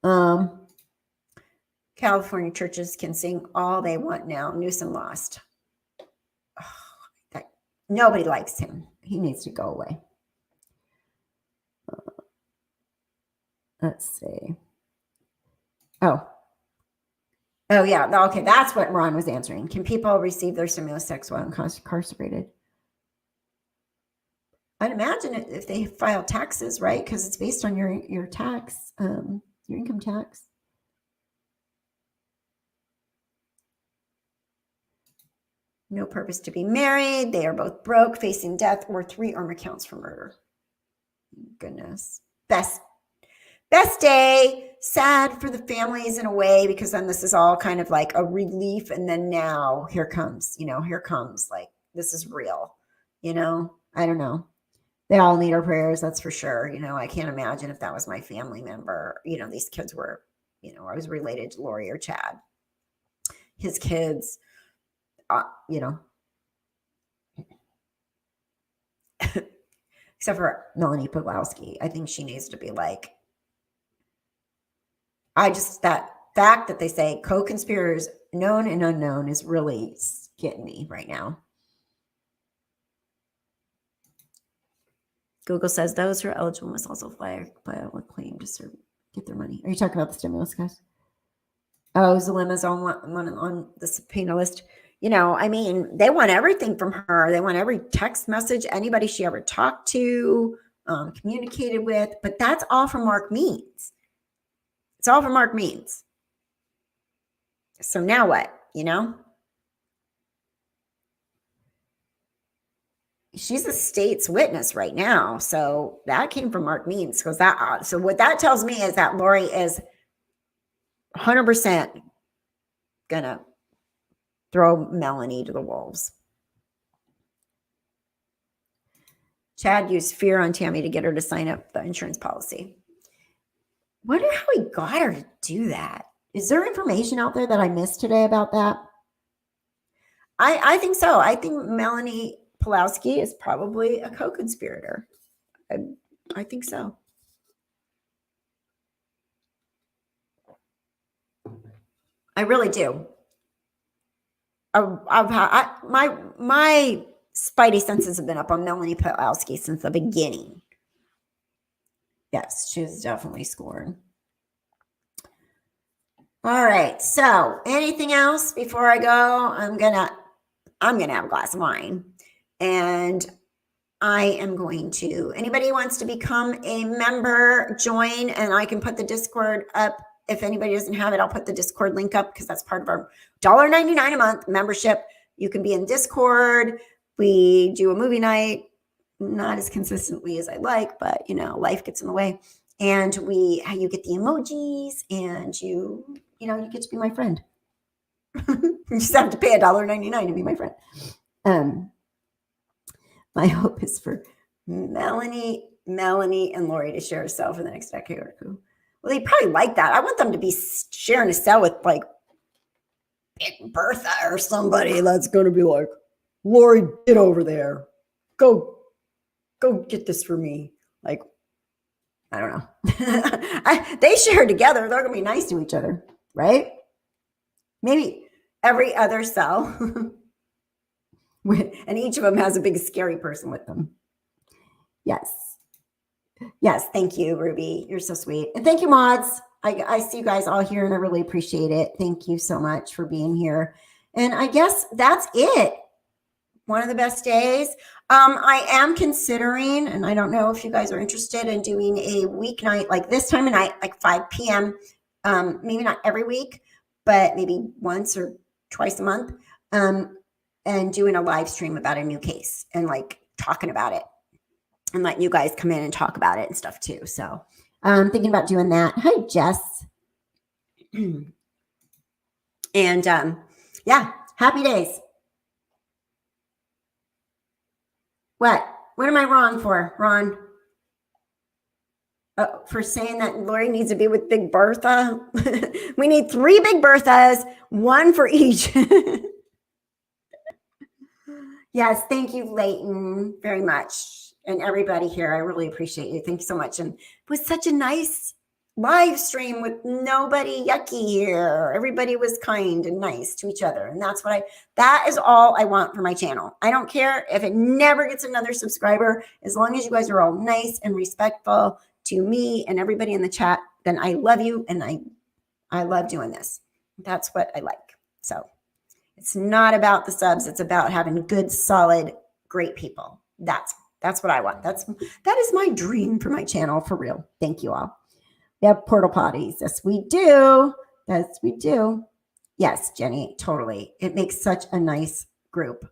those. California churches can sing all they want now. Newsom lost. Nobody likes him. He needs to go away. Let's see. Oh, Oh, yeah. Okay. That's what Ron was answering. Can people receive their stimulus checks while incarcerated? I'd imagine if they file taxes, right? Because it's based on your tax, your income tax. No purpose to be married. They are both broke, facing death, or 3 armed counts for murder. Goodness. Best day. Sad for the families in a way, because then this is all kind of like a relief. And then now here comes like, this is real, I don't know. They all need our prayers. That's for sure. I can't imagine if that was my family member, these kids were, I was related to Lori or Chad, his kids, except for Melanie Pawlowski. I think she needs to be like, that fact that they say co-conspirators known and unknown is really getting me right now. Google says those who are eligible must also file a claim to get their money. Are you talking about the stimulus, guys? Oh, Zulema's on the subpoena list. They want everything from her. They want every text message, anybody she ever talked to, communicated with. But that's all from Mark Means. It's all from Mark Means. So now what? She's a state's witness right now. So that came from Mark Means. So what that tells me is that Lori is 100% gonna throw Melanie to the wolves. Chad used fear on Tammy to get her to sign up the insurance policy. Wonder how he got her to do that. Is there information out there that I missed today about that? I think so. I think Melanie Pawlowski is probably a co-conspirator. I think so. I really do. My spidey senses have been up on Melanie Pawlowski since the beginning. Yes, she's definitely scored. All right. So, anything else before I go? I'm gonna have a glass of wine, and I am going to. Anybody who wants to become a member, join, and I can put the Discord up. If anybody doesn't have it, I'll put the Discord link up because that's part of our $1.99 a month membership. You can be in Discord. We do a movie night, not as consistently as I like, but life gets in the way. And you get the emojis, and you get to be my friend. You just have to pay $1.99 to be my friend. My hope is for Melanie, and Lori to share a cell for the next decade or two. Well, they probably like that. I want them to be sharing a cell with like Big Bertha or somebody that's going to be like, Lori, get over there. Go get this for me. Like, I don't know. They share together. They're going to be nice to each other, right? Maybe every other cell. And each of them has a big scary person with them. Yes. Thank you, Ruby. You're so sweet. And thank you, mods. I see you guys all here, and I really appreciate it. Thank you so much for being here. And I guess that's it. One of the best days. I am considering, and I don't know if you guys are interested in doing a weeknight like this time of night, like 5 p.m. Maybe not every week, but maybe once or twice a month. And doing a live stream about a new case and like talking about it and letting you guys come in and talk about it and stuff too. So I'm thinking about doing that. Hi, Jess. And yeah, happy days. What am I wrong for, Ron? For saying that Lori needs to be with Big Bertha? We need 3 Big Berthas, 1 for each. Yes, thank you, Leighton, very much. And everybody here, I really appreciate you. Thank you so much. And it was such a nice live stream with nobody yucky here. Everybody was kind and nice to each other. And that is all I want for my channel. I don't care if it never gets another subscriber. As long as you guys are all nice and respectful to me and everybody in the chat, then I love you. And I love doing this. That's what I like. So it's not about the subs. It's about having good, solid, great people. That's what I want. That is my dream for my channel, for real. Thank you all. We have portal potties. Yes, we do. Yes, we do. Yes, Jenny, totally. It makes such a nice group.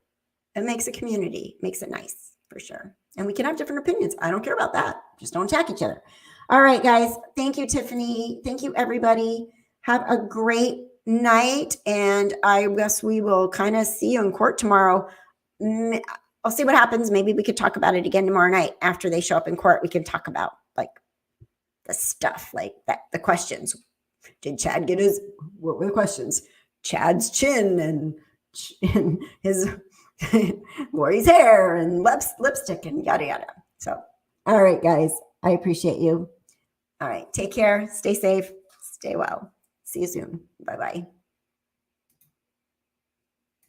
It makes a community. It makes it nice, for sure. And we can have different opinions. I don't care about that. Just don't attack each other. All right, guys. Thank you, Tiffany. Thank you, everybody. Have a great night. And I guess we will kind of see you in court tomorrow. I'll see what happens. Maybe we could talk about it again tomorrow night after they show up in court. We can talk about like the stuff, like that, the questions. Did Chad get what were the questions? Chad's chin and his Lori's hair and lipstick and yada, yada. So, all right, guys, I appreciate you. All right. Take care. Stay safe. Stay well. See you soon. Bye-bye.